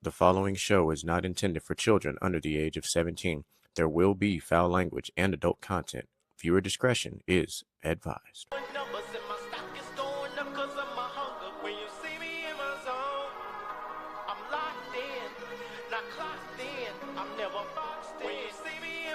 The following show is not intended for children under the age of 17. There will be foul language and adult content. Viewer discretion is advised.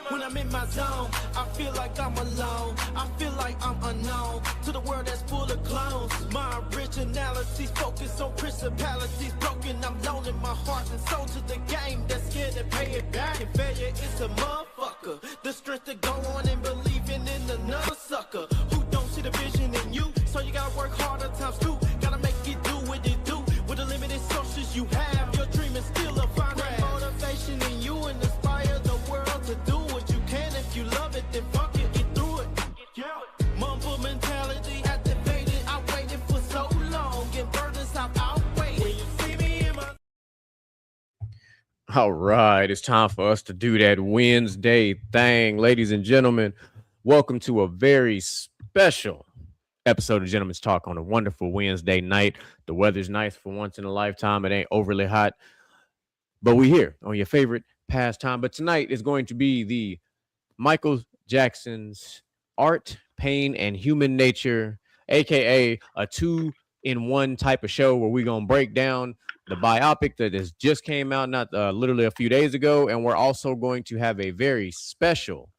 When I'm in my zone, I feel like I'm alone. I feel like I'm unknown to the world that's full of clones. My originality's focused on principalities broken. I'm loaning my heart and soul to the game that's scared to pay it back. And failure is a motherfucker. The strength to go on and believing in another sucker who don't see the vision in you. So you gotta work harder times two. Gotta make it do what it do with the limited sources you have. Your dream is still a fine motivation in you and inspire the world to do. If you love it, then fuck it, get through it. Yeah. Mumble mentality activated. I waited for so long. Get burners out, outweighed. When you see me in my... All right, it's time for us to do that Wednesday thing. Ladies and gentlemen, welcome to a very special episode of Gentlemen's Talk on a wonderful Wednesday night. The weather's nice for once in a lifetime. It ain't overly hot, but we here on your favorite pastime. But tonight is going to be the Michael Jackson's Art, Pain, and Human Nature, aka a 2-in-1 type of show where we're gonna break down the biopic that has just came out not literally a few days ago, and we're also going to have a very special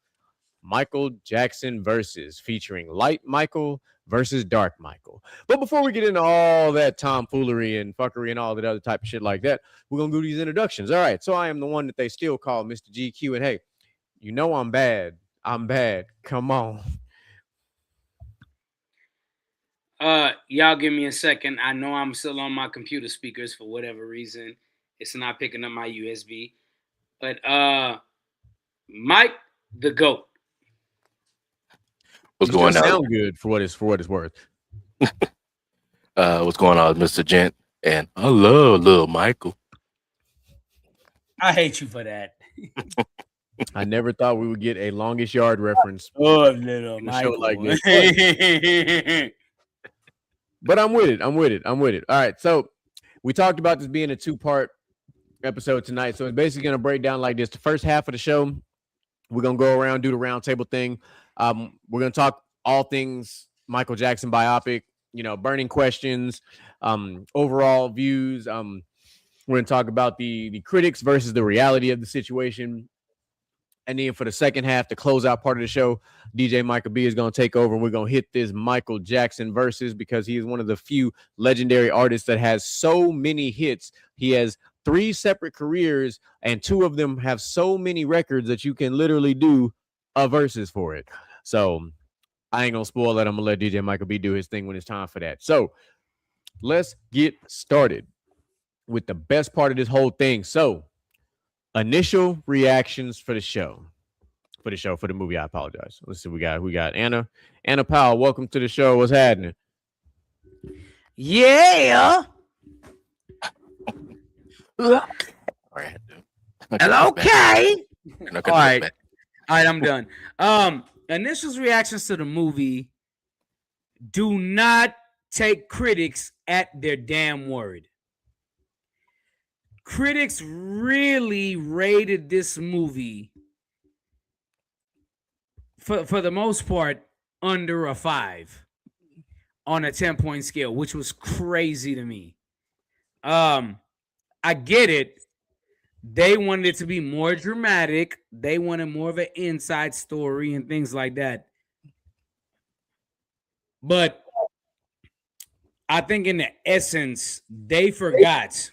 Michael Jackson versus featuring Light Michael versus Dark Michael. But before we get into all that tomfoolery and fuckery and all that other type of shit like that, we're gonna do these introductions. All right, so I am the one that they still call Mr. GQ, and hey, you know I'm bad. I'm bad. Come on. Y'all give me a second. I know I'm still on my computer speakers for whatever reason. It's not picking up my USB. But Mike the GOAT. What's going on? Sound good for what it's worth. What's going on, Mr. Gent? And I love little Michael. I hate you for that. I never thought we would get a longest yard reference. Oh, little Michael. Like this. But I'm with it. All right. So we talked about this being a 2-part episode tonight. So it's basically going to break down like this. The first half of the show, we're going to go around, do the round table thing. We're going to talk all things Michael Jackson biopic, burning questions, overall views. We're going to talk about the critics versus the reality of the situation. And then for the second half, the closeout part of the show, DJ Michael B is going to take over, and we're going to hit this Michael Jackson versus because he is one of the few legendary artists that has so many hits. He has 3 separate careers, and 2 of them have so many records that you can literally do a versus for it. So I ain't going to spoil that. I'm going to let DJ Michael B do his thing when it's time for that. So let's get started with the best part of this whole thing. So initial reactions for the movie. I apologize. Let's see. We got Anna Powell. Welcome to the show. What's happening? Yeah. All right. Okay. All right, I'm done. Initial reactions to the movie. Do not take critics at their damn word. Critics really rated this movie for the most part under a 5 on a 10-point scale, which was crazy to me. I get it. They wanted it to be more dramatic. They wanted more of an inside story and things like that. But I think in the essence, they forgot.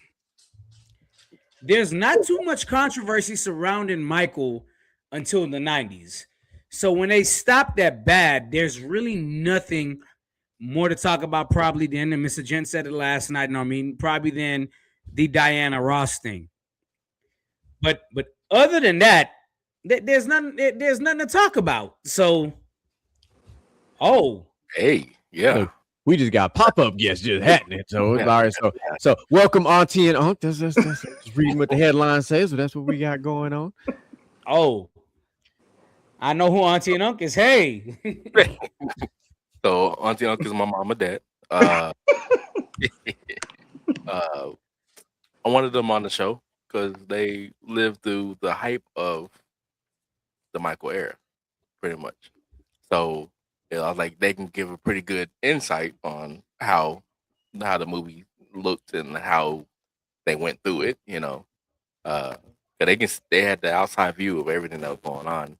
There's not too much controversy surrounding Michael until the 90s. So when they stopped that bad, there's really nothing more to talk about probably than, and Mr. Gent said it last night, probably than the Diana Ross thing. But other than that, there's nothing to talk about. So, hey, yeah. Look, we just got pop-up guests just happening. So it's all right. So welcome, Auntie and Unc. That's just reading what the headline says. So that's what we got going on. Oh, I know who Auntie and Unc is. Hey. So Auntie and Unc is my mom and dad. I wanted them on the show. because they lived through the hype of the Michael era, pretty much. So like they can give a pretty good insight on how the movie looked and how they went through it. 'Cause they had the outside view of everything that was going on.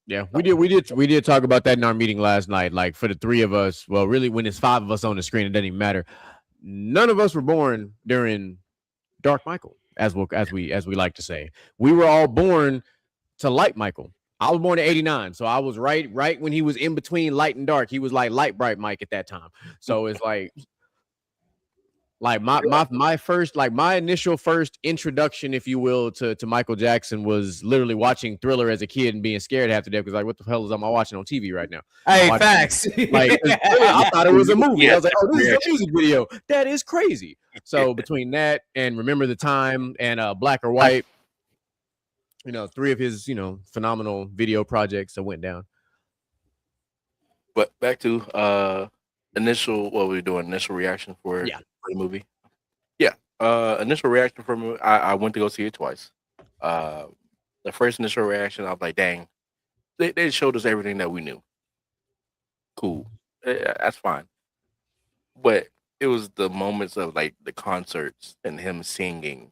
Yeah, we did talk about that in our meeting last night. Like for the three of us, well, really, when it's five of us on the screen, it doesn't even matter. None of us were born during Dark Michael, as we like to say. We were all born to Light Michael. I was born in '89, so I was right when he was in between light and dark. He was like light bright Mike at that time. So it's like my first, like my initial first introduction, if you will, to Michael Jackson was literally watching Thriller as a kid and being scared half to death because like, what the hell am I watching on TV right now? Hey, facts. Like I thought it was a movie. I was like, oh, this is a music video. That is crazy. So between that and Remember the Time and Black or White, three of his phenomenal video projects that went down. But back to initial reaction for the movie. Yeah. Initial reaction for me, I went to go see it twice. The first initial reaction, I was like, dang, they showed us everything that we knew. Cool. That's fine. But it was the moments of like the concerts and him singing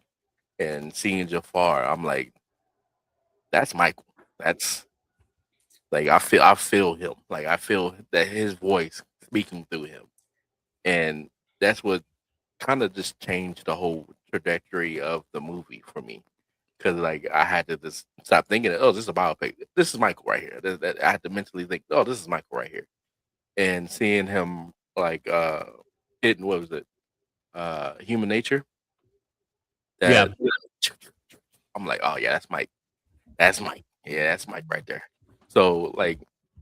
and seeing Jafar. I'm like, that's Michael. That's like I feel him. Like I feel that his voice speaking through him. And that's what kind of just changed the whole trajectory of the movie for me. Because like I had to just stop thinking, oh, this is a biopic. This is Michael right here. I had to mentally think, oh, this is Michael right here. And seeing him like hitting, what was it? Human Nature. Yeah. I'm like, oh yeah, that's Mike. That's Mike. Yeah, that's Mike right there. So like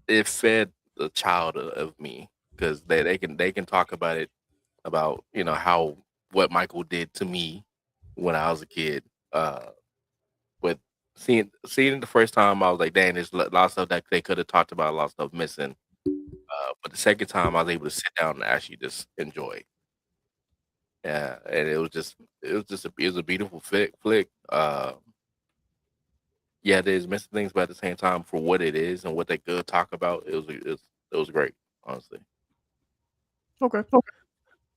it fed the child of me because they can talk about it, about how what Michael did to me when I was a kid. But seeing it the first time, I was like, dang, there's a lot of stuff that they could have talked about, a lot of stuff missing. But the second time, I was able to sit down and actually just enjoy. Yeah, and it was a beautiful flick. Yeah, there's missing things, but at the same time, for what it is and what they could talk about, it was great, honestly. Okay.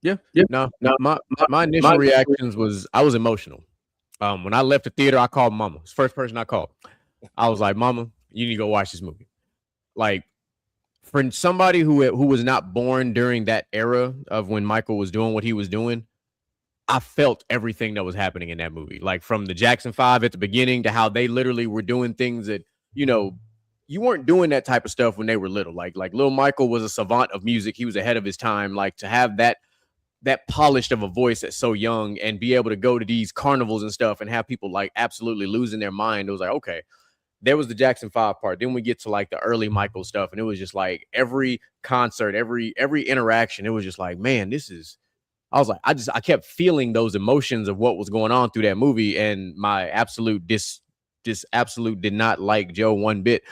Yeah. No. My initial reactions was I was emotional. When I left the theater, I called Mama. It's the first person I called. I was like, Mama, you need to go watch this movie. Like, for somebody who was not born during that era of when Michael was doing what he was doing, I felt everything that was happening in that movie. Like from the Jackson 5 at the beginning to how they literally were doing things that, you weren't doing that type of stuff when they were little. Like Lil Michael was a savant of music. He was ahead of his time. Like to have that polished of a voice at so young and be able to go to these carnivals and stuff and have people like absolutely losing their mind. It was like, okay, there was the Jackson 5 part. Then we get to like the early Michael stuff. And it was just like every concert, every interaction, it was just like, man, I was like, I kept feeling those emotions of what was going on through that movie. And my absolute absolute did not like Joe one bit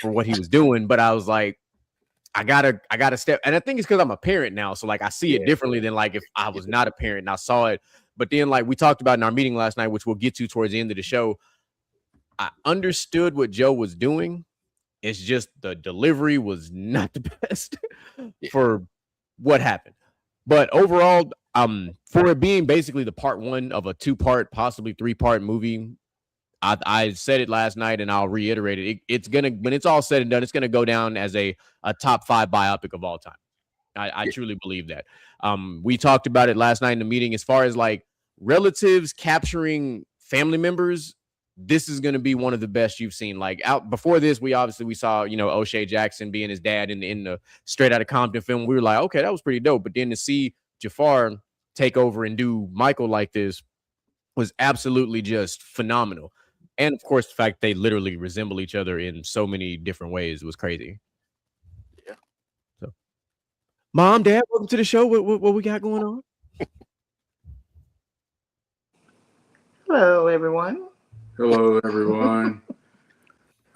for what he was doing. But I was like, I gotta step. And I think it's because I'm a parent now. So like I see it differently than like if I was not a parent and I saw it. But then like we talked about in our meeting last night, which we'll get to towards the end of the show, I understood what Joe was doing. It's just the delivery was not the best for what happened. But overall, for it being basically the part one of a 2-part, possibly 3-part movie, I said it last night and I'll reiterate it. It's gonna, when it's all said and done, it's gonna go down as a top 5 biopic of all time. I truly believe that. We talked about it last night in the meeting as far as like relatives capturing family members. This is going to be one of the best you've seen. Like out before this, we saw, O'Shea Jackson being his dad in the Straight Outta Compton film. We were like, okay, that was pretty dope. But then to see Jafar take over and do Michael like this was absolutely just phenomenal. And of course, the fact they literally resemble each other in so many different ways was crazy. Yeah. So, Mom, Dad, welcome to the show. What we got going on? Hello, everyone. Hello, everyone.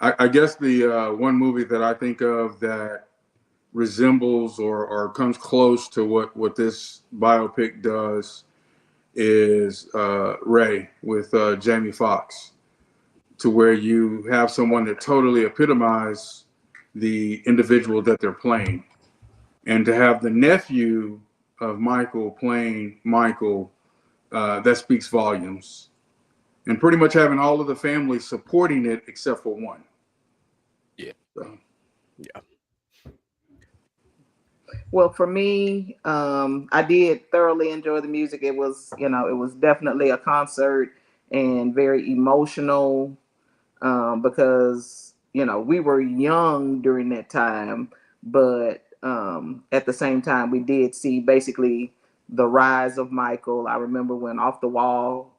I guess the one movie that I think of that resembles or comes close to what this biopic does is Ray with Jamie Foxx, to where you have someone that totally epitomizes the individual that they're playing. And to have the nephew of Michael playing Michael, that speaks volumes. And pretty much having all of the family supporting it except for one. Yeah. So. Yeah. Well, for me, I did thoroughly enjoy the music. It was, it was definitely a concert and very emotional, because, we were young during that time, but at the same time, we did see basically the rise of Michael. I remember when Off the Wall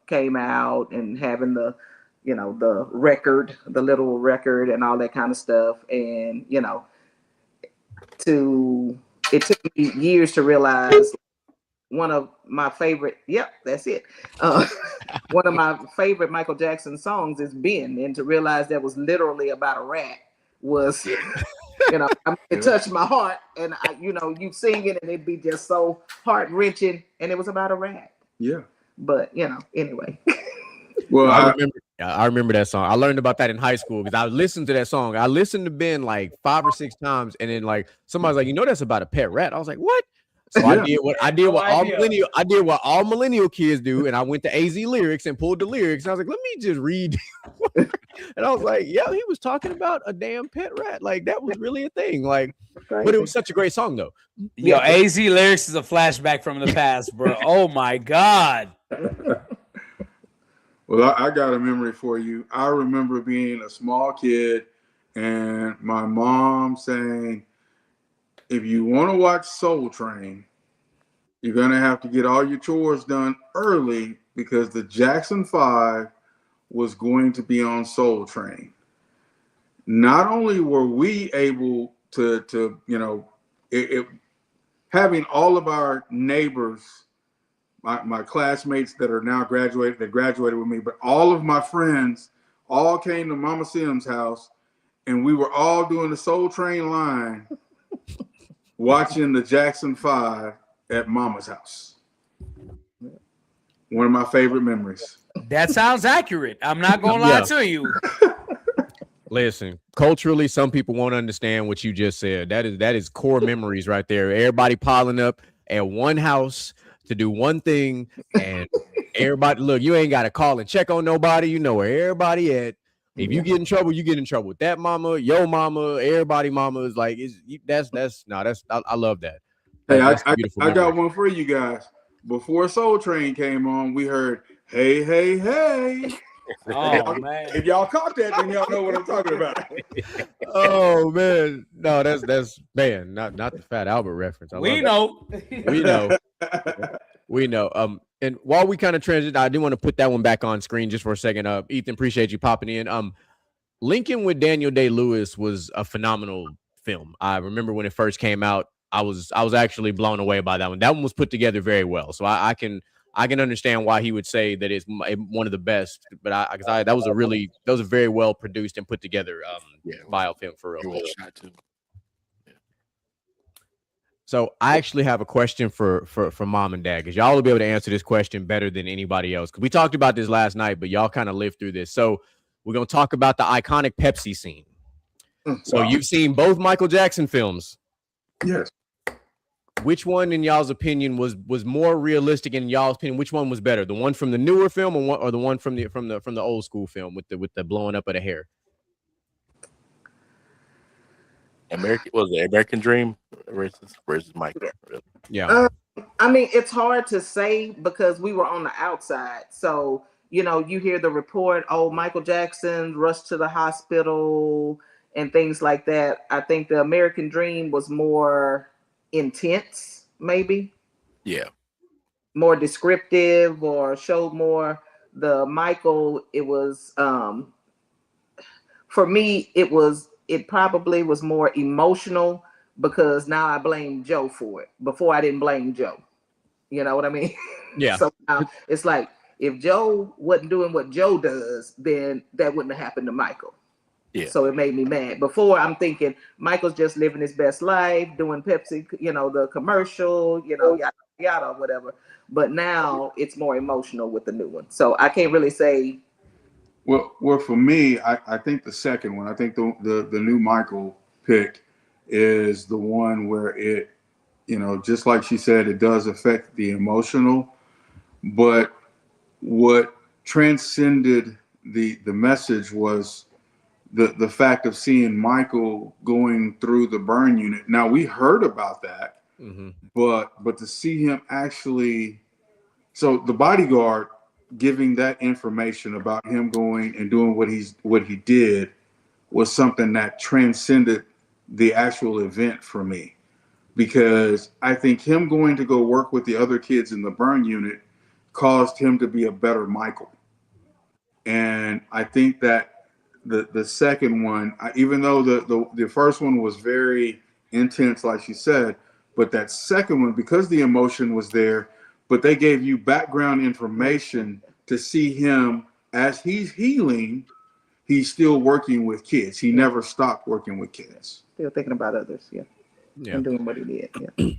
came out and having the record, the little record and all that kind of stuff. And, it took me years to realize one of my favorite, that's it. One of my favorite Michael Jackson songs is Ben, and to realize that was literally about a rat was, it touched my heart, and you sing it and it'd be just so heart wrenching, and it was about a rat. Yeah. But anyway. Well, I remember that song. I learned about that in high school because I listened to that song. I listened to Ben like 5 or 6 times, and then like somebody's like, that's about a pet rat. I was like, what? So I did what all millennial kids do, and I went to AZ Lyrics and pulled the lyrics. And I was like, let me just read. And I was like, yeah, he was talking about a damn pet rat. Like that was really a thing. Like, but it was such a great song though. Yo, AZ Lyrics is a flashback from the past, bro. Oh my God. Well, I got a memory for you. I remember being a small kid and my mom saying, if you want to watch Soul Train, you're going to have to get all your chores done early because the Jackson 5 was going to be on Soul Train. Not only were we able to having all of our neighbors, my classmates that are now graduated, that graduated with me, but all of my friends all came to Mama Sim's house, and we were all doing the Soul Train line, watching the Jackson 5 at Mama's house. One of my favorite memories. That sounds accurate. I'm not gonna lie to you. Listen, culturally, some people won't understand what you just said. That is core memories right there. Everybody piling up at one house to do one thing, and everybody, look, you ain't got to call and check on nobody. You know where everybody at. If you get in trouble, you get in trouble with that mama, your mama, everybody mama is like, I love that. Hey, I got one for you guys. Before Soul Train came on, we heard, hey, hey, hey. Oh, man. If y'all caught that, then y'all know what I'm talking about. Oh, man. No, that's man, not the Fat Albert reference. We know. We know. And while we kind of transition, I do want to put that one back on screen just for a second. Ethan, appreciate you popping in. Lincoln with Daniel Day-Lewis was a phenomenal film. I remember when it first came out, I was actually blown away by that one. That one was put together very well. So I can understand why he would say that it's one of the best. But that was a very well produced and put together biofilm for real. So I actually have a question for mom and dad, because y'all will be able to answer this question better than anybody else. Because we talked about this last night, but y'all kind of lived through this. So we're going to talk about the iconic Pepsi scene. So you've seen both Michael Jackson films. Yes. Which one, in y'all's opinion, was more realistic? In y'all's opinion, which one was better? The one from the newer film, or the one from the old school film with the blowing up of the hair? American Dream versus Michael. Yeah. I mean, it's hard to say because we were on the outside. So, you hear the report, Michael Jackson rushed to the hospital and things like that. I think the American Dream was more intense, maybe. Yeah. More descriptive, or showed more. The Michael, it was, for me, it probably was more emotional, because now I blame Joe for it. Before, I didn't blame Joe. You know what I mean? Yeah. So now it's like, if Joe wasn't doing what Joe does, then that wouldn't have happened to Michael. Yeah. So it made me mad. Before, I'm thinking Michael's just living his best life, doing Pepsi, the commercial, yada or whatever. But now it's more emotional with the new one. So I can't really say. Well, for me, I think the second one, I think the new Michael pick is the one where it, just like she said, it does affect the emotional, but what transcended the message was the fact of seeing Michael going through the burn unit. Now we heard about that, but to see him actually, so the bodyguard giving that information about him going and doing what he did was something that transcended the actual event for me, because I think him going to go work with the other kids in the burn unit caused him to be a better Michael. And I think that the second one, even though the first one was very intense, like she said, but that second one, because the emotion was there, but they gave you background information to see him as he's healing, he's still working with kids. He never stopped working with kids. Still thinking about others, and doing what he did,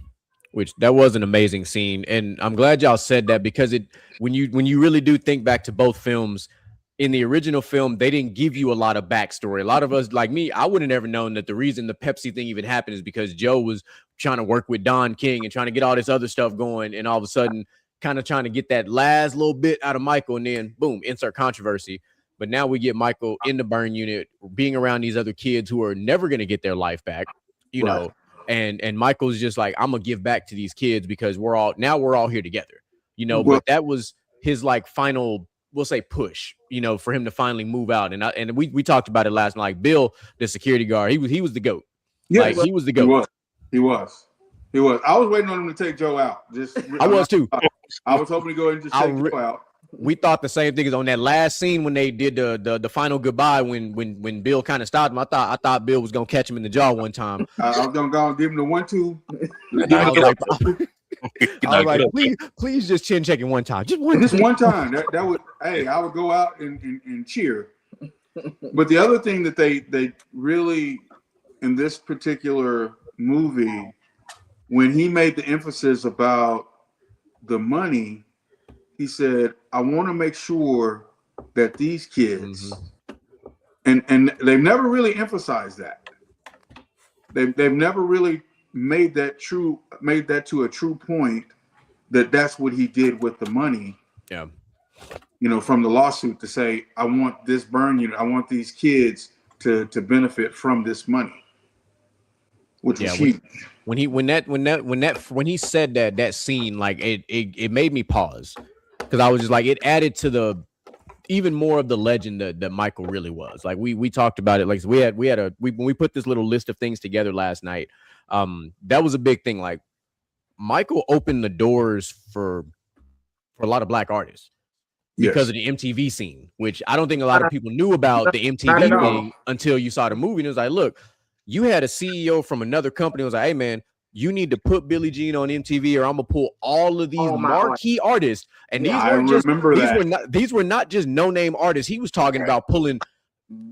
Which that was an amazing scene, and I'm glad y'all said that, because when you really do think back to both films, in the original film, they didn't give you a lot of backstory. A lot of us, like me, I would have never known that the reason the Pepsi thing even happened is because Joe was trying to work with Don King and trying to get all this other stuff going, and all of a sudden kind of trying to get that last little bit out of Michael, and then boom, insert controversy. But now we get Michael in the burn unit, being around these other kids who are never going to get their life back, know, and Michael's just like, I'm gonna give back to these kids because we're all here together, but that was his like final, we'll say, push, for him to finally move out. And we talked about it last night. Like Bill, the security guard, he was the GOAT. Yeah, like, he was the GOAT. He was. I was waiting on him to take Joe out. I was too. I was hoping to go and just take Joe out. We thought the same thing as on that last scene when they did the final goodbye, when Bill kind of stopped him. I thought Bill was gonna catch him in the jaw one time. I was gonna go and give him the 1-2. I was like, please just chin check it one time. Just one time. That would, hey, I would go out and cheer. But the other thing that they really, in this particular movie, when he made the emphasis about the money, he said, I want to make sure that these kids, and they've never really emphasized that. They've never really made that to a true point that's what he did with the money. Yeah. From the lawsuit, to say, I want this burn unit, I want these kids to benefit from this money. Which was huge. When he said that scene, like it made me pause, because I was just like, it added to the even more of the legend that Michael really was. Like we talked about it. Like when we put this little list of things together last night, that was a big thing. Like Michael opened the doors for a lot of black artists because of the MTV scene, which I don't think a lot of people knew about the MTV thing until you saw the movie. And it was like, look, you had a CEO from another company who was like, hey man, you need to put Billie Jean on MTV or I'm gonna pull all of these marquee artists. And these were not just no-name artists. He was talking about pulling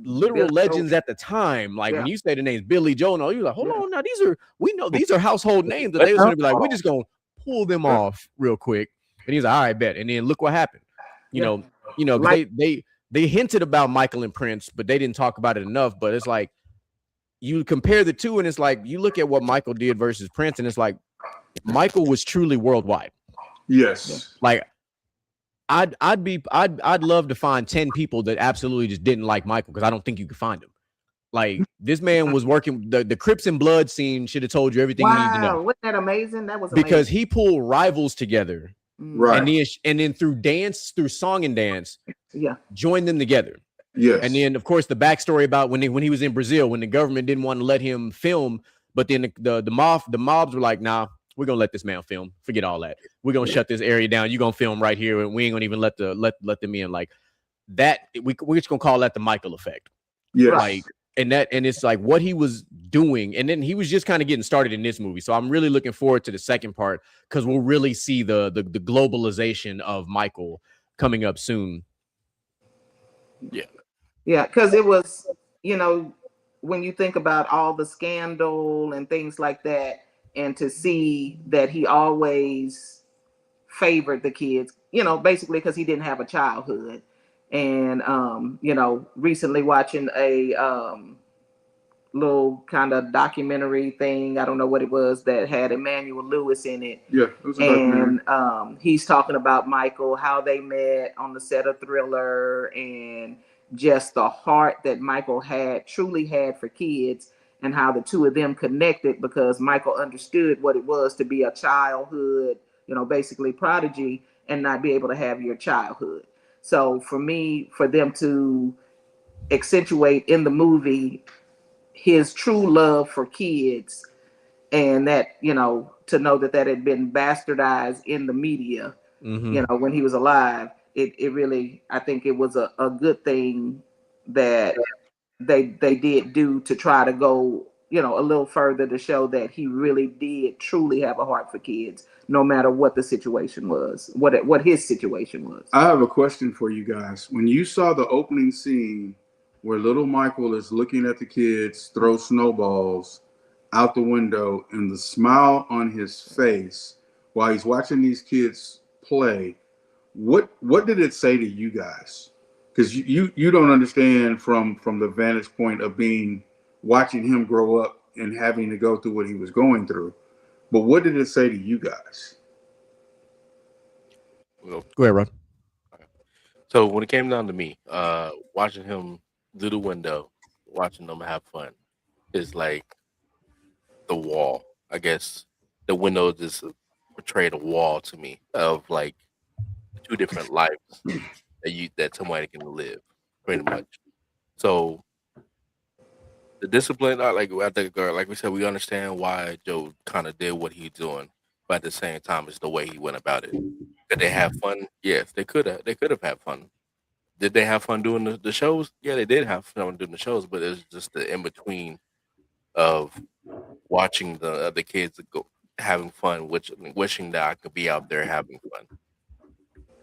literal legends at the time. Like when you say the names Billy Joel, you're like, hold on, now these are household names that they was gonna be like, we're just gonna pull them off real quick. And he's like, all right, bet. And then look what happened. They hinted about Michael and Prince, but they didn't talk about it enough. But it's like, you compare the two, and it's like you look at what Michael did versus Prince, and it's like Michael was truly worldwide. Yes. Like I'd love to find 10 people that absolutely just didn't like Michael, because I don't think you could find them. Like this man was working the Crips and Blood scene should have told you everything you need to know. Wasn't that amazing? That was amazing. Because he pulled rivals together, right? And then through song and dance, joined them together. Yes. And then, of course, the backstory about when he was in Brazil, when the government didn't want to let him film, but then the mobs were like, nah, we're gonna let this man film. Forget all that. We're gonna shut this area down. You're gonna film right here, and we ain't gonna even let them in. Like that, we're just gonna call that the Michael effect. Yeah. Like, and it's like what he was doing, and then he was just kind of getting started in this movie. So I'm really looking forward to the second part, because we'll really see the globalization of Michael coming up soon. Yeah, because it was, when you think about all the scandal and things like that, and to see that he always favored the kids, you know, basically because he didn't have a childhood. And you know, recently watching a little kind of documentary thing, I don't know what it was, that had Emmanuel Lewis in it. Yeah, it was a documentary. And he's talking about Michael, how they met on the set of Thriller, and just the heart that Michael truly had for kids, and how the two of them connected because Michael understood what it was to be a childhood, you know, basically prodigy, and not be able to have your childhood. So for me, for them to accentuate in the movie his true love for kids, and that, you know, to know that that had been bastardized in the media, you know, when he was alive, it really, I think it was a good thing that they did do to try to go, you know, a little further to show that he really did truly have a heart for kids, no matter what the situation was, what his situation was. I have a question for you guys. When you saw the opening scene where little Michael is looking at the kids throw snowballs out the window, and the smile on his face while he's watching these kids play, what did it say to you guys? Because you don't understand from the vantage point of watching him grow up and having to go through what he was going through. But what did it say to you guys? Well, Go ahead, Ron. so when it came down to me, watching him through the window, watching them have fun, is like the wall. I guess the window just portrayed a wall to me of like two different lives that somebody can live, pretty much. So the discipline, I think, like we said, we understand why Joe kind of did what he's doing, but at the same time, it's the way he went about it. Did they have fun? Yes, they could have. They could have had fun. Did they have fun doing the shows? Yeah, they did have fun doing the shows, but it's just the in between of watching the kids go having fun, wishing that I could be out there having fun,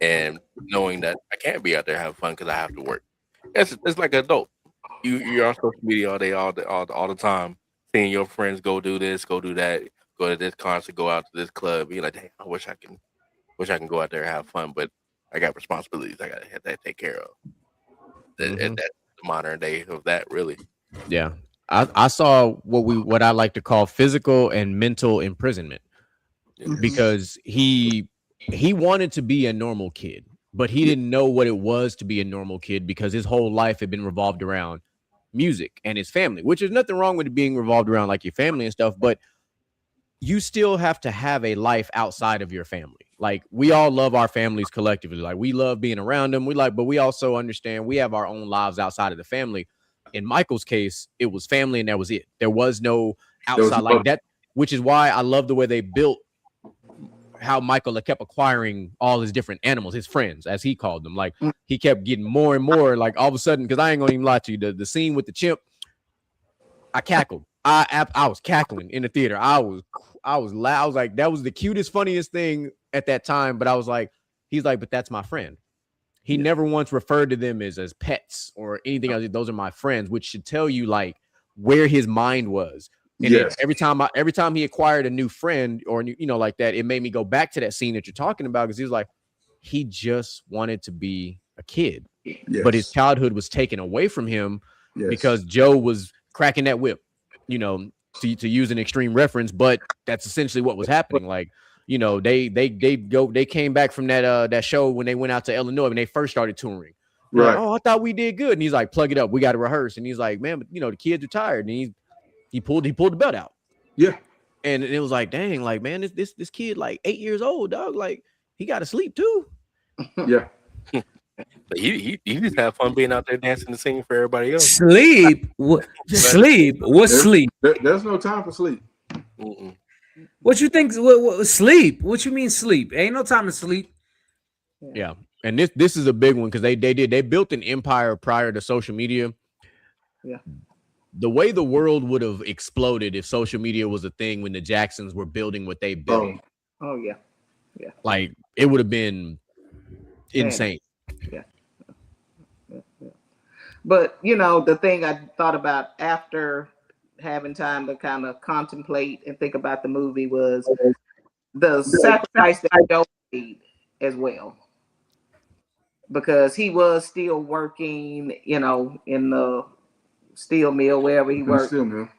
and knowing that I can't be out there having fun because I have to work. It's like an adult. You're on social media all day, all the time, seeing your friends go do this, go do that, go to this concert, go out to this club. You're like, dang, I wish I can go out there and have fun, but I got responsibilities I got to take care of. And that's the modern day of that, really. Yeah. I saw what I like to call physical and mental imprisonment, because he wanted to be a normal kid, but he didn't know what it was to be a normal kid because his whole life had been revolved around music and his family, which is nothing wrong with it being revolved around like your family and stuff, but you still have to have a life outside of your family. Like, we all love our families collectively. Like, we love being around them. But we also understand we have our own lives outside of the family. In Michael's case, it was family and that was it. There was no outside like that, which is why I love the way they built how Michael kept acquiring all his different animals, his friends, as he called them. Like, he kept getting more and more, like, all of a sudden, because I ain't gonna even lie to you, the scene with the chimp, I cackled. I was cackling in the theater. I was loud. I was like, that was the cutest, funniest thing at that time. But I was like, he's like, but that's my friend. He never once referred to them as pets or anything else. Those are my friends, which should tell you like where his mind was. And every time he acquired a new friend or like that, it made me go back to that scene that you're talking about, because he was like, he just wanted to be a kid, but his childhood was taken away from him because Joe was cracking that whip, to use an extreme reference, but that's essentially what was happening. Like, they came back from that show when they went out to Illinois when they first started touring. Right. Like, oh, I thought we did good. And he's like, plug it up. We got to rehearse. And he's like, man, but the kids are tired. And he pulled the belt out. Yeah. And it was like, dang, like, man, this kid like 8 years old, dog. Like, he got to sleep too. Yeah. But he just have fun being out there dancing and singing for everybody else. Sleep? What? Sleep? What's sleep? There's no time for sleep. Mm-mm. What you think? What sleep? What you mean sleep? Ain't no time to sleep. Yeah, and this is a big one because they built an empire prior to social media. Yeah, the way the world would have exploded if social media was a thing when the Jacksons were building what they built. Oh yeah. Like, it would have been insane. Yeah. But the thing I thought about after having time to kind of contemplate and think about the movie was the sacrifice that Joe made as well, because he was still working, you know, in the steel mill, wherever he worked,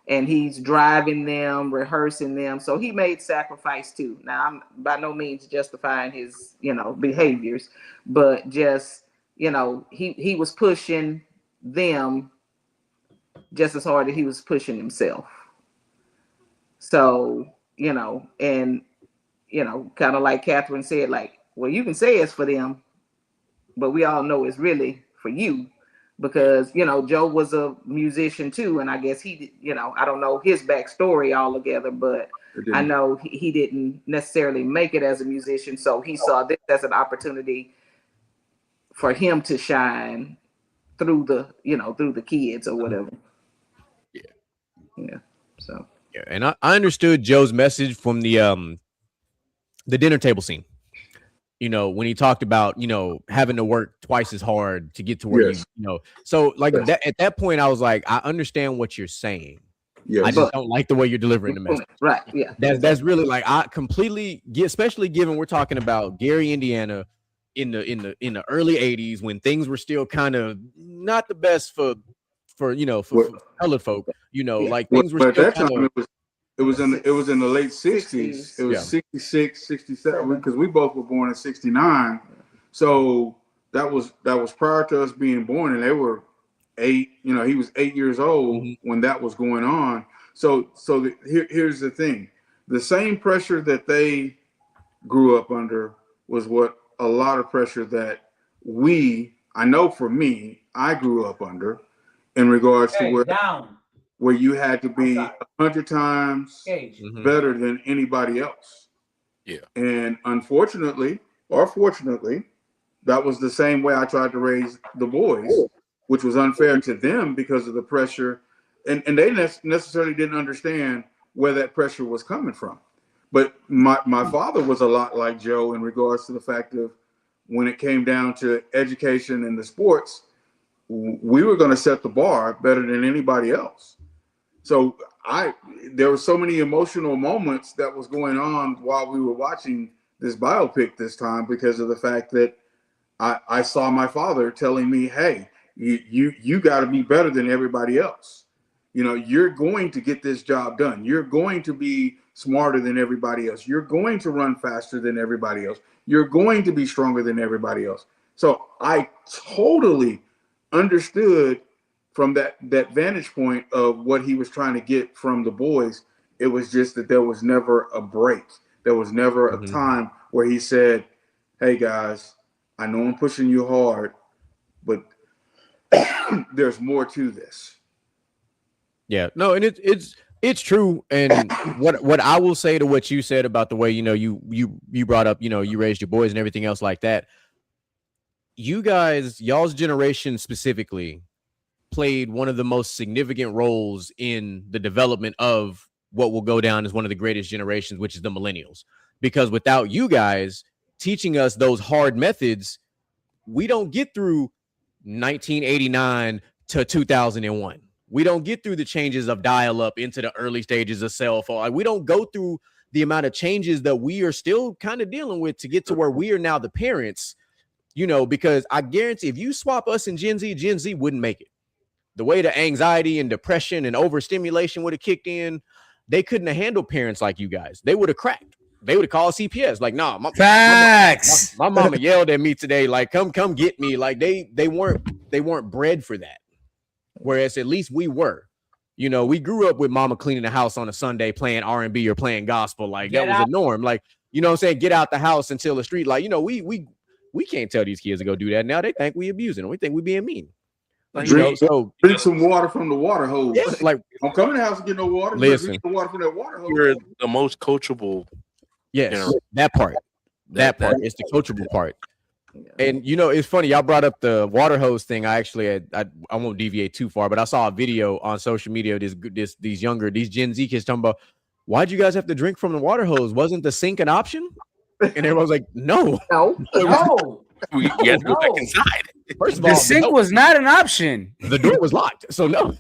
and he's driving them, rehearsing them. So he made sacrifice too. Now, I'm by no means justifying his, you know, behaviors, but just, you know, he was pushing them just as hard as he was pushing himself. So, you know, and, you know, kind of like Catherine said, like, well, you can say it's for them, but we all know it's really for you. Because, you know, Joe was a musician too, and I guess he, you know, I don't know his backstory altogether, but I know he didn't necessarily make it as a musician, so he saw this as an opportunity for him to shine through the, you know, through the kids or whatever. Yeah. So. Yeah, and I understood Joe's message from the dinner table scene. You know, when he talked about, you know, having to work twice as hard to get to where you know. So like that, at that point, I was like, I understand what you're saying. I just don't like the way you're delivering the message. Right. Yeah. That's really like, I completely get, especially given we're talking about Gary, Indiana, in the early 80s, when things were still kind of not the best for you know, for colored folk. You know, like things were still kind of. It was in the late 60s. It was 66, 67, because we both were born in 69. So that was prior to us being born, and they were 8. You know, he was 8 years old when that was going on. So here's the thing: the same pressure that they grew up under was what a lot of pressure that I know for me, I grew up under, in regards to where you had to be 100 times better than anybody else. Yeah. And unfortunately, or fortunately, that was the same way I tried to raise the boys, which was unfair to them because of the pressure. And they necessarily didn't understand where that pressure was coming from. But my father was a lot like Joe in regards to the fact of when it came down to education and the sports, we were going to set the bar better than anybody else. So there were so many emotional moments that was going on while we were watching this biopic this time, because of the fact that I saw my father telling me, hey, you got to be better than everybody else. You know, you're going to get this job done. You're going to be smarter than everybody else. You're going to run faster than everybody else. You're going to be stronger than everybody else. So I totally understood from that vantage point of what he was trying to get from the boys. It was just that there was never a break. There was never a time where he said, hey guys, I know I'm pushing you hard, but there's more to this. Yeah, no, and it's true. And what I will say to what you said about the way, you know, you brought up, you know, you raised your boys and everything else like that. You guys, y'all's generation specifically, played one of the most significant roles in the development of what will go down as one of the greatest generations, which is the millennials. Because without you guys teaching us those hard methods, we don't get through 1989 to 2001. We don't get through the changes of dial-up into the early stages of cell phone. We don't go through the amount of changes that we are still kind of dealing with to get to where we are now the parents, you know, because I guarantee if you swap us and Gen Z wouldn't make it. The way the anxiety and depression and overstimulation would have kicked in, they couldn't have handled parents like you guys. They would have cracked. They would have called CPS. Like, nah, facts. My mama yelled at me today. Like, come get me. Like, they weren't bred for that. Whereas at least we were. You know, we grew up with mama cleaning the house on a Sunday, playing R&B or playing gospel. Like, that was a norm. Like, you know what I'm saying? Get out the house until the street. Like, you know, we can't tell these kids to go do that now. They think we abusing them. We think we being mean. Like, drink some water from the water hose. Yeah, like, I'm coming to the house to get no water. Listen, drink the water from that water hose. You're the most coachable. Yes, you know, that part. That part. It's the coachable part. And you know, it's funny. Y'all brought up the water hose thing. I won't deviate too far, but I saw a video on social media. These Gen Z kids talking about, why'd you guys have to drink from the water hose? Wasn't the sink an option? And everyone's like, no. You had to go back inside. First of all, the sink was not an option. The door was locked, so no.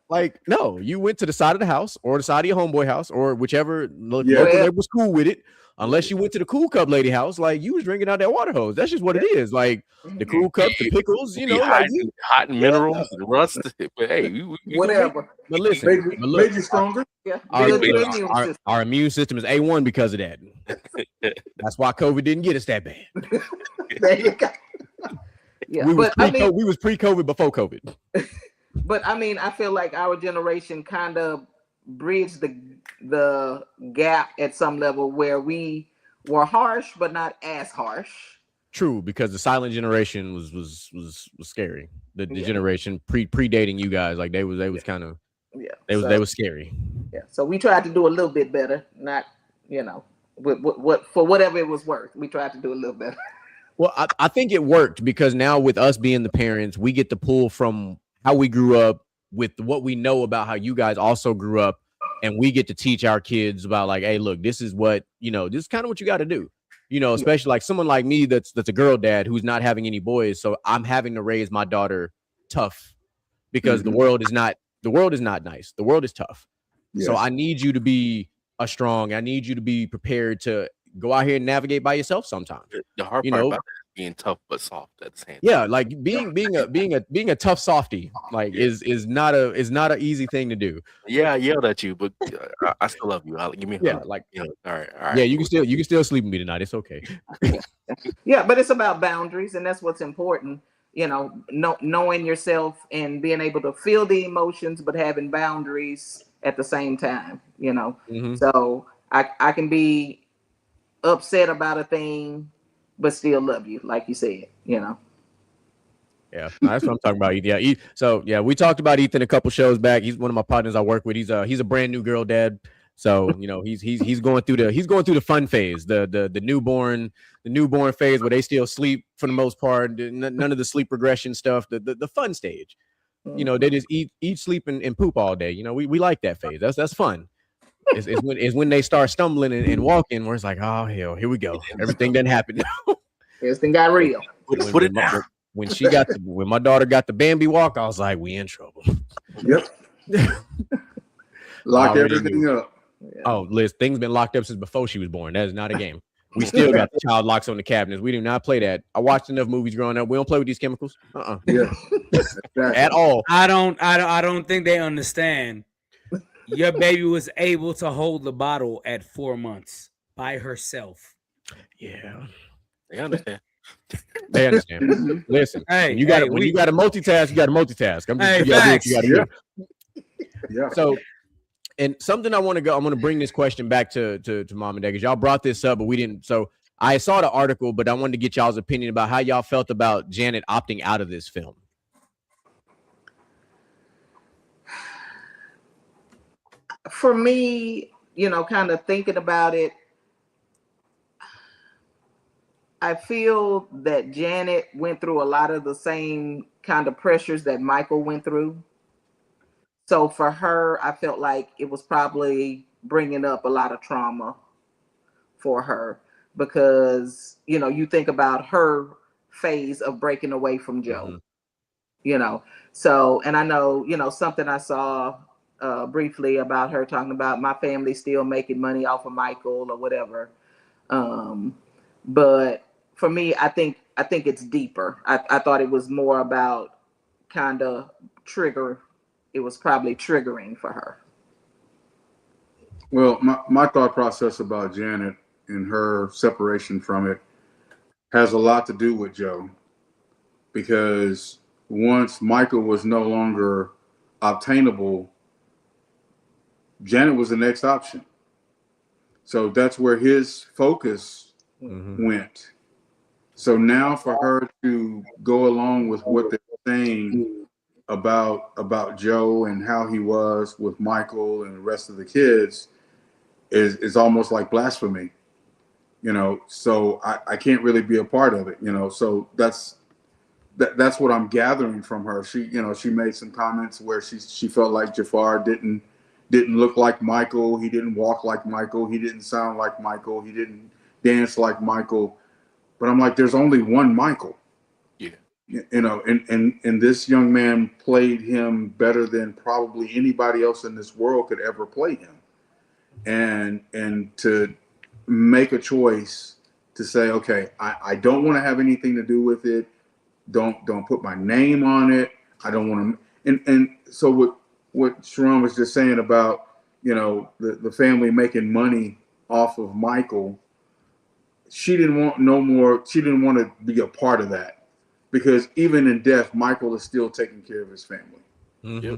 Like, no, you went to the side of the house or the side of your homeboy house or whichever. Local neighbor was cool with it. Unless you went to the Cool Cup lady house, like you was drinking out that water hose. That's just what it is. Like the Cool Cups, the pickles, you know, like hot and minerals, rust. But hey, whatever. But listen, made you stronger. Our immune system is A1 because of that. That's why COVID didn't get us that bad. There you go. Yeah, we was pre-COVID before COVID. But I mean, I feel like our generation kind of bridged the gap at some level where we were harsh, but not as harsh. True, because the silent generation was scary. The generation predating you guys, like they was kind of they was scary. Yeah, so we tried to do a little bit better, not what for whatever it was worth. We tried to do a little better. Well, I think it worked because now with us being the parents, we get to pull from how we grew up with what we know about how you guys also grew up, and we get to teach our kids about like, hey, look, this is what this is kind of what you got to do. Especially like someone like me that's a girl dad who's not having any boys, so I'm having to raise my daughter tough because the world is not nice. The world is tough. Yes. So I need you to be strong. I need you to be prepared to go out here and navigate by yourself sometimes. The hard part about it is being tough but soft at the same time. Yeah, like being a tough softy like is not an easy thing to do. Yeah, I yelled at you, but I still love you. Give me a hug. Like all right. Yeah, you can still sleep with me tonight. It's okay. Yeah, but it's about boundaries, and that's what's important. Knowing yourself and being able to feel the emotions, but having boundaries at the same time. So I can be upset about a thing but still love you, like you said. Yeah, that's what I'm talking about. Yeah, so we talked about Ethan a couple shows back. He's one of my partners I work with. He's a brand new girl dad, so he's going through the fun phase, the newborn phase where they still sleep for the most part, none of the sleep regression stuff, the fun stage. They just eat, sleep, and poop all day. We like that phase. That's fun. Is when they start stumbling and walking, where it's like, oh hell, here we go. Everything didn't happen. Everything got real. Put it down. When my daughter got the Bambi walk, I was like, we in trouble. Yep. Lock everything up. Oh, Liz, things been locked up since before she was born. That is not a game. We still got the child locks on the cabinets. We do not play that. I watched enough movies growing up. We don't play with these chemicals. Yeah. At all. I don't think they understand. Your baby was able to hold the bottle at 4 months by herself. Yeah. They understand. They understand. Listen, when you got to multitask, you got to multitask. I'm just you got to do. Yeah. So, and something I'm going to bring this question back to Mom and Dad, because y'all brought this up, but we didn't. So I saw the article, but I wanted to get y'all's opinion about how y'all felt about Janet opting out of this film. For me, kind of thinking about it, I feel that Janet went through a lot of the same kind of pressures that Michael went through. So for her, I felt like it was probably bringing up a lot of trauma for her because, you think about her phase of breaking away from Joe, So, and I know, something I saw briefly about her talking about my family still making money off of Michael or whatever. But for me, I think it's deeper. I thought it was more about kind of trigger. It was probably triggering for her. Well, my thought process about Janet and her separation from it has a lot to do with Joe, because once Michael was no longer obtainable, Janet was the next option. So that's where his focus went. So now for her to go along with what they're saying about Joe and how he was with Michael and the rest of the kids is almost like blasphemy, so I can't really be a part of it, so that's what I'm gathering from her. She made some comments where she felt like Jafar didn't look like Michael. He didn't walk like Michael. He didn't sound like Michael. He didn't dance like Michael. But I'm like, there's only one Michael. Yeah. And this young man played him better than probably anybody else in this world could ever play him. And to make a choice to say, okay, I don't want to have anything to do with it. Don't put my name on it. I don't want to. And so what Sharon was just saying about, you know, the family making money off of Michael, she didn't want no more. She didn't want to be a part of that, because even in death, Michael is still taking care of his family. Mm-hmm.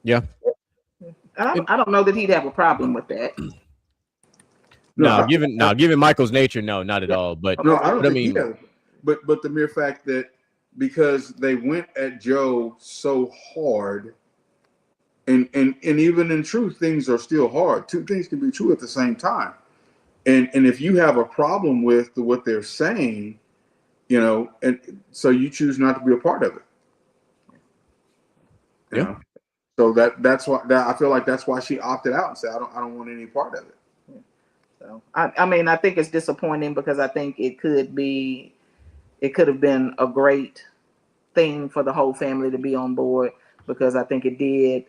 Yeah. I don't know that he'd have a problem with that. No, given Michael's nature, no, not at all. But no, I don't think he has. But the mere fact that because they went at Joe so hard, and even in truth, things are still hard. Two things can be true at the same time. And if you have a problem with what they're saying, you know, and so you choose not to be a part of it. You know? So that's why I feel like that's why she opted out and said, I don't want any part of it. So I mean, I think it's disappointing because I think it could have been a great thing for the whole family to be on board, because I think it did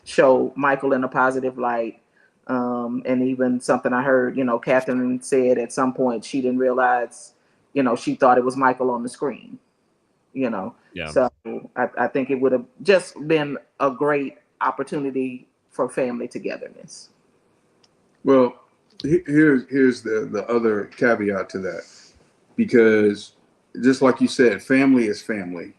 show Michael in a positive light. And even something I heard, you know, Catherine said at some point she didn't realize, you know, she thought it was Michael on the screen, you know. Yeah. So I think it would have just been a great opportunity for family togetherness. Well, here's the other caveat to that, because just like you said, family is family,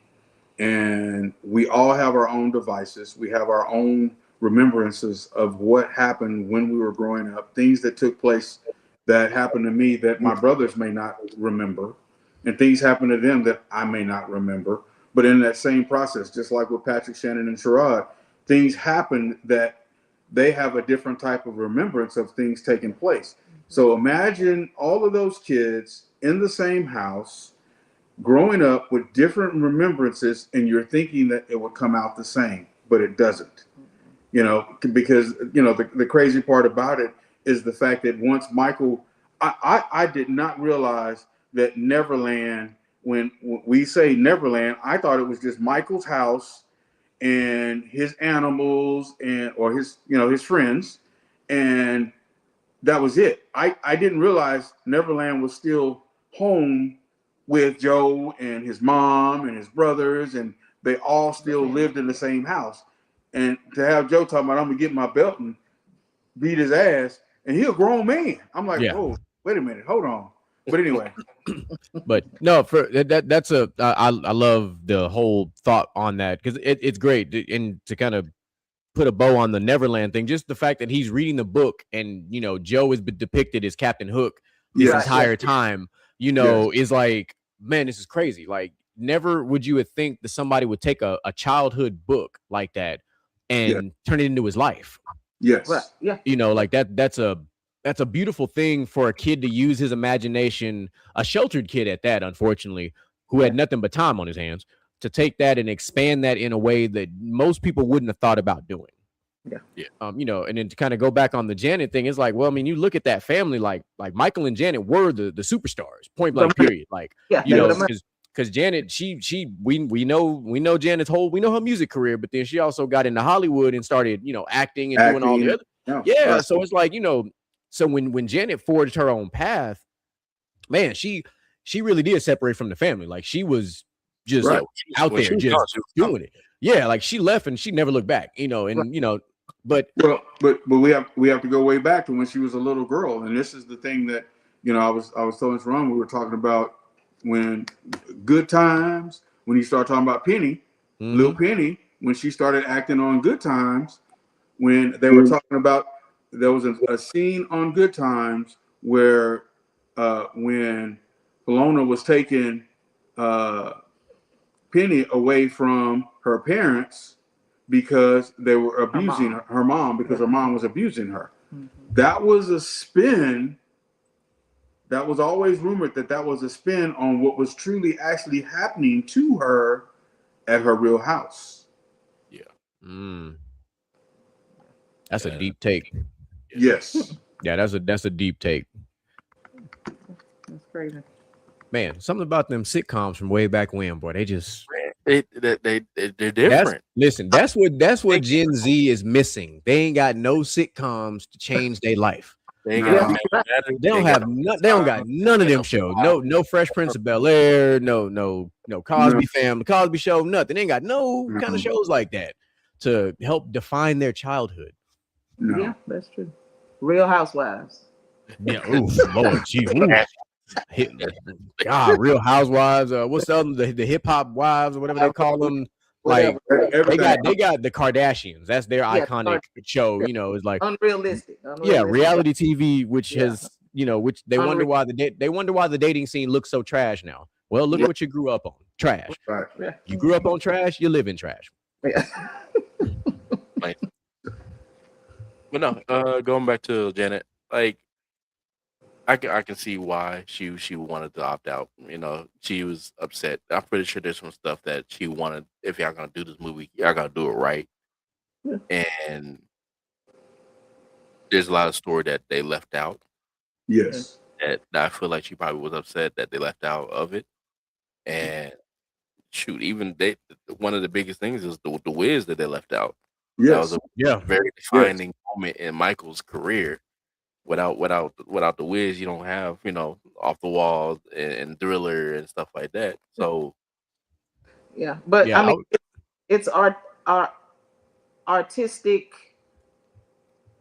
and we all have our own devices. We have our own remembrances of what happened when we were growing up, things that took place that happened to me that my brothers may not remember, and things happened to them that I may not remember. But in that same process, just like with Patrick, Shannon, and Sherrod, things happen that they have a different type of remembrance of things taking place. So imagine all of those kids in the same house, growing up with different remembrances, and you're thinking that it would come out the same, but it doesn't. You know, because, you know, the crazy part about it is the fact that once Michael, I did not realize that Neverland, when we say Neverland, I thought it was just Michael's house and his animals or his, you know, his friends, and that was it. I didn't realize Neverland was still home with Joe and his mom and his brothers, and they all still lived in the same house. And to have Joe talking about, I'm gonna get my belt and beat his ass, and he's a grown man. I'm like, oh, wait a minute, hold on. But anyway. But no, for that's I love the whole thought on that, because it's great, and to kind of put a bow on the Neverland thing, just the fact that he's reading the book, and, you know, Joe has been depicted as Captain Hook this entire time, you know, is like, man, this is crazy. Like, never would you would think that somebody would take a childhood book like that and turn it into his life. Yes. Right. Yeah. You know, like that's a beautiful thing for a kid to use his imagination, a sheltered kid at that, unfortunately, who had nothing but time on his hands, to take that and expand that in a way that most people wouldn't have thought about doing. You know, and then to kind of go back on the Janet thing, it's like, well, I mean, you look at that family, like Michael and Janet were the superstars, point blank, period. Like, you know, because Janet, we know Janet's we know her music career, but then she also got into Hollywood and started, you know, acting and doing all the other. So it's like, you know, so when Janet forged her own path, man, she really did separate from the family. Like, she was just out there, just doing it. Yeah, like, she left and she never looked back, you know, and you know, but we have to go way back to when she was a little girl, and this is the thing that, you know, I was telling Sharon, we were talking about when Good Times, when you start talking about Penny, Lil Penny, when she started acting on Good Times, when they were talking about, there was a scene on Good Times where when Polona was taking Penny away from her parents because they were abusing her mom because her mom was abusing her. That was a spin. That was always rumored that was a spin on what was truly actually happening to her at her real house. Yeah. That's a deep take. Yes. Yeah, that's a deep take. That's crazy. Man, something about them sitcoms from way back when, boy, they just They're different. That's what Gen Z is missing. They ain't got no sitcoms to change their life. They ain't got They don't have they don't got none of them shows. No Fresh Prince of Bel-Air, no Cosby Family, Cosby Show, nothing. They ain't got no kind of shows like that to help define their childhood. No. Yeah, that's true. Real Housewives. Yeah, Lord, gee, God, Real Housewives. What's the other, the hip hop wives or whatever they call them? Like they got the Kardashians. That's their iconic show. You know, it's like unrealistic. Yeah, reality TV, which has which they wonder why the dating scene looks so trash now. Well, look what you grew up on. Trash. Right. Yeah. You grew up on trash. You live in trash. Yeah. But no, going back to Janet, like I can see why she wanted to opt out. You know, she was upset. I'm pretty sure there's some stuff that she wanted. If y'all gonna do this movie, y'all gotta do it right. Yeah. And there's a lot of story that they left out. Yes. That I feel like she probably was upset that they left out of it. And shoot, even one of the biggest things is the Wiz that they left out. Yes. That was a very defining moment in Michael's career. Without the Wiz, you don't have, Off the Wall and Thriller and stuff like that. So yeah, but I mean, it's artistic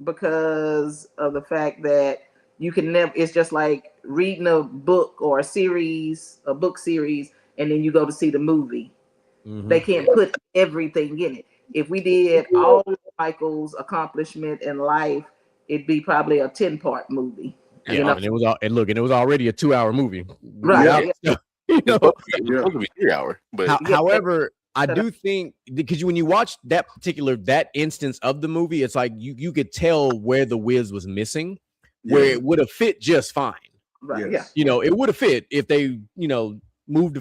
because of the fact that you can never. It's just like reading a book or a book series, and then you go to see the movie. Mm-hmm. They can't put everything in it. If we did all of Michael's accomplishment in life, it'd be probably a 10-part movie. Yeah, and it was already a 2-hour movie. Right. Yeah. It was supposed to be 3 hour. But however, I do think because when you watch that instance of the movie, it's like you could tell where the Wiz was missing, where it would have fit just fine. Right. Yes. It would have fit if they, moved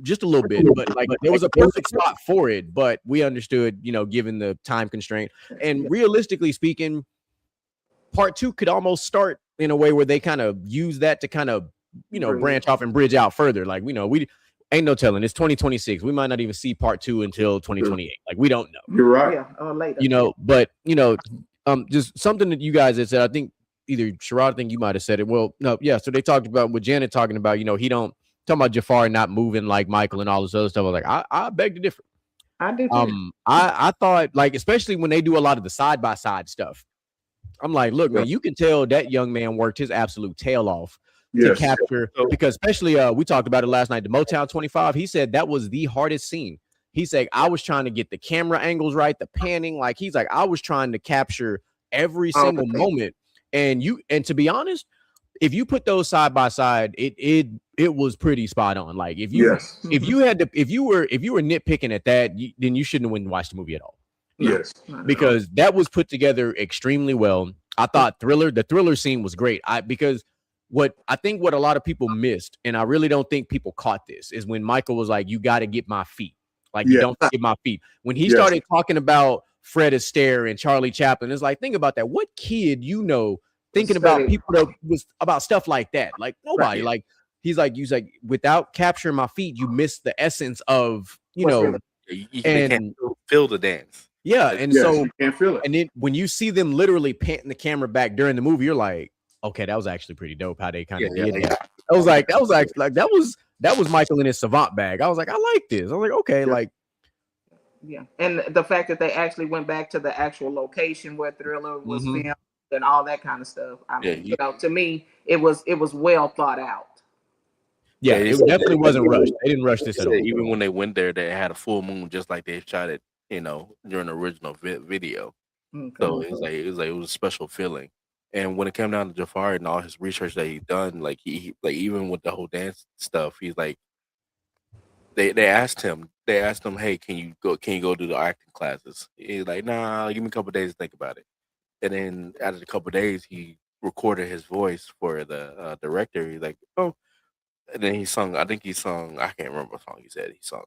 just a little bit, but like there was a perfect spot for it, but we understood, given the time constraint. And realistically speaking, part 2 could almost start in a way where they kind of use that to kind of, branch off and bridge out further. Like, we ain't no telling. It's 2026. We might not even see part 2 until 2028. Like, we don't know. You're right. Yeah, or later. But just something that you guys had said, I think either Sherrod, I think you might have said it. Well, no, yeah. So they talked about with Janet talking about, he don't talking about Jafar not moving like Michael and all this other stuff. I was like, I beg to differ. I do too. I thought, like, especially when they do a lot of the side-by-side stuff, I'm like, look, man, you can tell that young man worked his absolute tail off to capture, because especially we talked about it last night, the Motown 25, he said that was the hardest scene. He said, I was trying to get the camera angles right, the panning, like he's like, I was trying to capture every single moment. And to be honest, if you put those side by side, it was pretty spot on. Like if you were nitpicking at that, then you shouldn't have went and watched the movie at all. Yes, because that was put together extremely well. I thought the thriller scene was great. Because what a lot of people missed, and I really don't think people caught this, is when Michael was like, "You got to get my feet." Like you don't get my feet. When he started talking about Fred Astaire and Charlie Chaplin, it's like, think about that. What kid thinking about people that was about stuff like that? Like nobody. Right. Like he's like without capturing my feet, you miss the essence of you can't feel the dance. Yeah, and so you can't feel it. And then when you see them literally panting the camera back during the movie, you're like, okay, that was actually pretty dope how they kind of did that. I was like, that was Michael in his savant bag. I was like, I like this. I was like, okay, like. Yeah, and the fact that they actually went back to the actual location where Thriller was filmed and all that kind of stuff. I mean, to me, it was well thought out. Yeah, it definitely wasn't rushed. They didn't rush this at all. Even when they went there, they had a full moon, just like they shot it, during the original video. Okay. So it was a special feeling. And when it came down to Jafar and all his research that he done, like he even with the whole dance stuff, he's like, they asked him, hey, can you go do the acting classes? He's like, nah, give me a couple of days to think about it. And then after a couple of days, he recorded his voice for the director. He's like, oh, and then he sung. I think he sung. I can't remember what song he said he sung.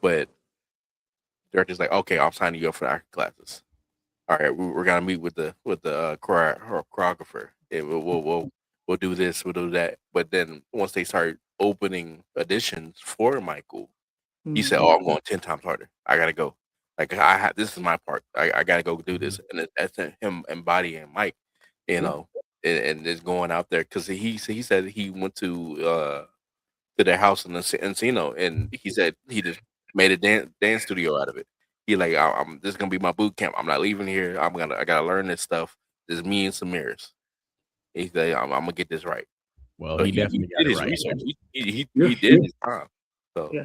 But director's like, okay, I'm signing you up for the acting classes. All right, we're gonna meet with the choreographer. And we'll do this, we'll do that. But then once they start opening auditions for Michael, he said, "Oh, I'm going 10 times harder. I gotta go. Like this is my part. I gotta go do this." And that's him embodying Mike, you know, and just going out there because he said he went to their house in Encino, and he said he just made a dance studio out of it. He like, I'm this is gonna be my boot camp. I'm not leaving here. I gotta learn this stuff. This is me and some mirrors. He said, I'm gonna get this right. Well, So he definitely did got his it right. research. He did his time. So Yeah,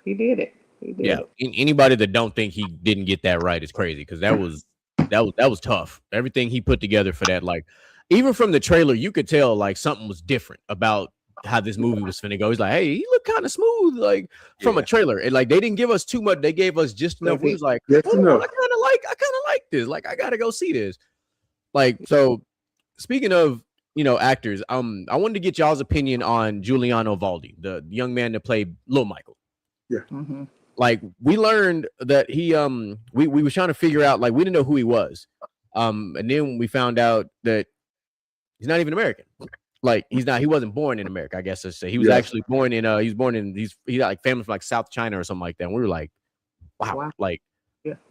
he did it. He did Yeah, it. anybody that don't think he didn't get that right is crazy because that was tough. Everything he put together for that, like even from the trailer, you could tell like something was different about how this movie was finna go. He's like, hey, he looked kind of smooth, like from a trailer, and like they didn't give us too much. They gave us just enough. We was like, I kind of like this. Like I gotta go see this. Like so, speaking of actors, I wanted to get y'all's opinion on Giuliano Valdi, the young man that played Lil Michael. Yeah. Like we learned that he we was trying to figure out, like we didn't know who he was. And then we found out that he's not even American. Like he wasn't born in America, I guess to say. He was actually born in he got like family from like South China or something like that. And we were like, wow. Like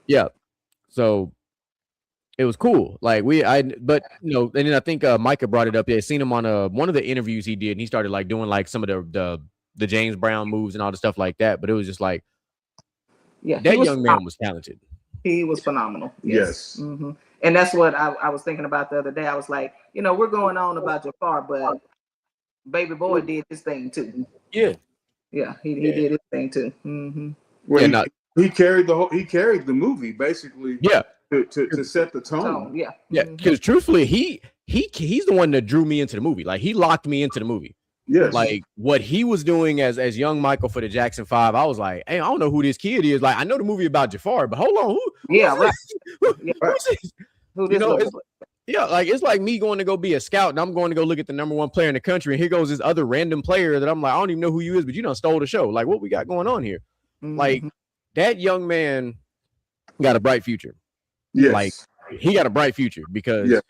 yeah. So it was cool. Like but and then I think Micah brought it up. Yeah, seen him on one of the interviews he did, and he started like doing like some of the James Brown moves and all the stuff like that. But it was just like, that young man was talented. He was phenomenal. Yes. Mm-hmm. And that's what I was thinking about the other day. I was like, we're going on about Jafar, but Baby Boy did his thing too. Yeah. Yeah, he did his thing too. Mm-hmm. Well, he carried the movie basically. Yeah. To set the tone. Yeah. Yeah. Because truthfully, he's the one that drew me into the movie. Like he locked me into the movie. Yes. Like what he was doing as young Michael for the Jackson 5, I was like, hey, I don't know who this kid is. Like I know the movie about Jafar, but hold on, who's this? It's like me going to go be a scout and I'm going to go look at the number one player in the country, and here goes this other random player that I'm like, I don't even know who you is, but you done stole the show. Like what we got going on here? Mm-hmm. Like that young man got a bright future. Yes. Like he got a bright future because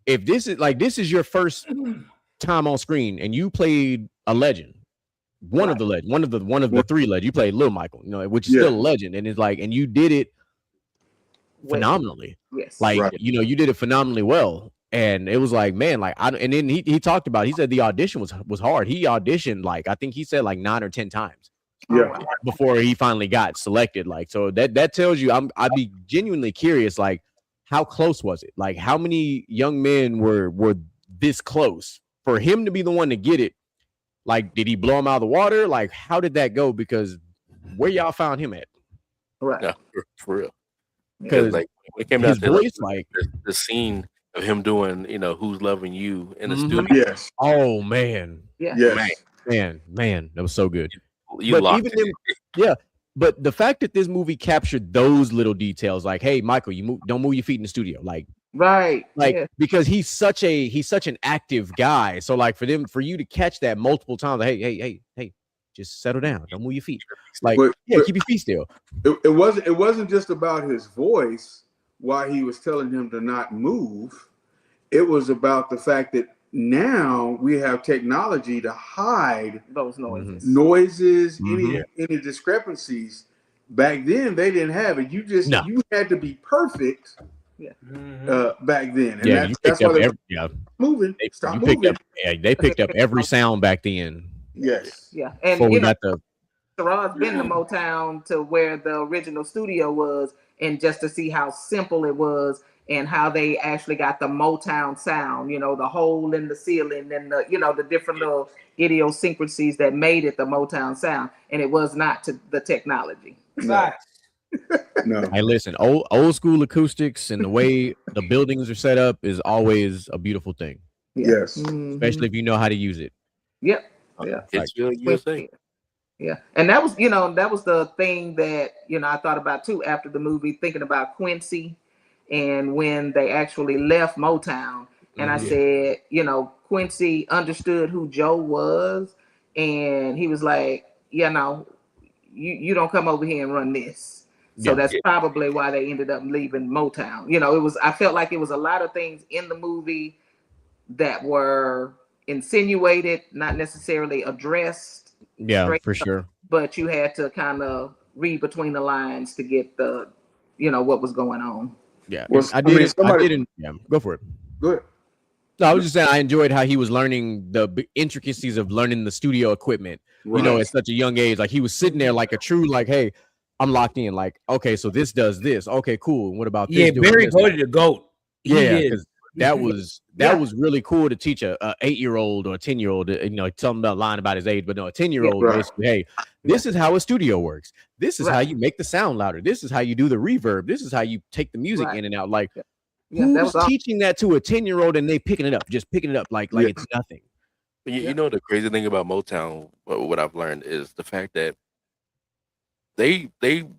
if this is your first time on screen and you played a legend, one of the three legends, you played Lil Michael, which is still a legend, and it's like, and you did it phenomenally. Yes. Like you did it phenomenally well, and it was like, man, like and then he talked about, he said the audition was hard. He auditioned like, I think he said like 9 or 10 times. Before he finally got selected. Like, so that tells you, I'd be genuinely curious, like how close was it? Like how many young men were this close for him to be the one to get it? Like, did he blow him out of the water? Like, how did that go? Because where y'all found him at? Right. Yeah, for real. Because like when it came down to voice, the scene of him doing, Who's Loving You in the studio. Yes. Oh man. Yeah. Yes. Man, that was so good. You but the fact that this movie captured those little details, like, hey, Michael, don't move your feet in the studio, like, because he's such an active guy. So like for you to catch that multiple times, like, hey, just settle down, don't move your feet, like, keep your feet still. It wasn't just about his voice why he was telling him to not move. It was about the fact that now we have technology to hide those noises, any discrepancies. Back then they didn't have it. You had to be perfect. Back then, and that's why they moving. They picked up every sound back then. Yes. Yeah, and Sherrod's been to Motown, to where the original studio was, and just to see how simple it was. And how they actually got the Motown sound, the hole in the ceiling and the different little idiosyncrasies that made it the Motown sound. And it was not to the technology. No. Hey, listen, old school acoustics and the way the buildings are set up is always a beautiful thing. Yes. Especially if you know how to use it. Yep. It's your thing. Yeah. And that was the thing that, I thought about too after the movie, thinking about Quincy. And when they actually left Motown, and I said, Quincy understood who Joe was, and he was like, you don't come over here and run this. So that's probably why they ended up leaving Motown. I felt like it was a lot of things in the movie that were insinuated, not necessarily addressed. Yeah, for sure. But you had to kind of read between the lines to get the, what was going on. Yeah, Well, I didn't. Yeah, go for it. Go ahead. No, I was just saying I enjoyed how he was learning the intricacies of learning the studio equipment. Right. At such a young age, like he was sitting there like a true, like, hey, I'm locked in. Like, okay, so this does this. Okay, cool. And what about this? Yeah, Barry Cody the GOAT. Yeah, because that was really cool to teach a 8-year-old or a 10-year-old. Tell him about lying about his age, but no, a 10-year-old basically. Hey, this is how a studio works. This is how you make the sound louder. This is how you do the reverb. This is how you take the music in and out. Like, who's teaching that to a 10-year-old and they picking it up like it's nothing. You know the crazy thing about Motown, what I've learned is the fact that they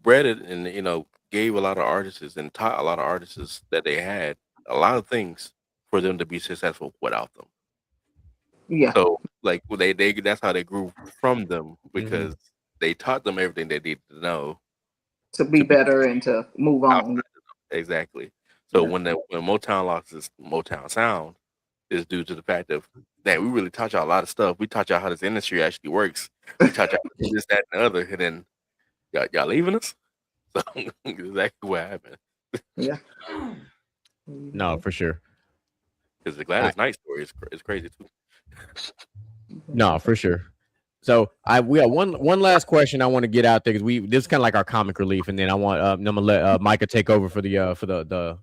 bred it and gave a lot of artists and taught a lot of artists that they had a lot of things for them to be successful without them. Yeah. So like they that's how they grew from them, because they taught them everything they needed to know to be better and to move on. Exactly. So when Motown lost its Motown sound, is due to the fact of that we really taught y'all a lot of stuff. We taught y'all how this industry actually works. We taught y'all this, that, and the other, and then y'all leaving us. So exactly what happened. Yeah. No, for sure. Because the Gladys Knight story is crazy too. No, for sure. So we got one last question I want to get out there, because this is kind of like our comic relief, and then I'm gonna let Micah take over for the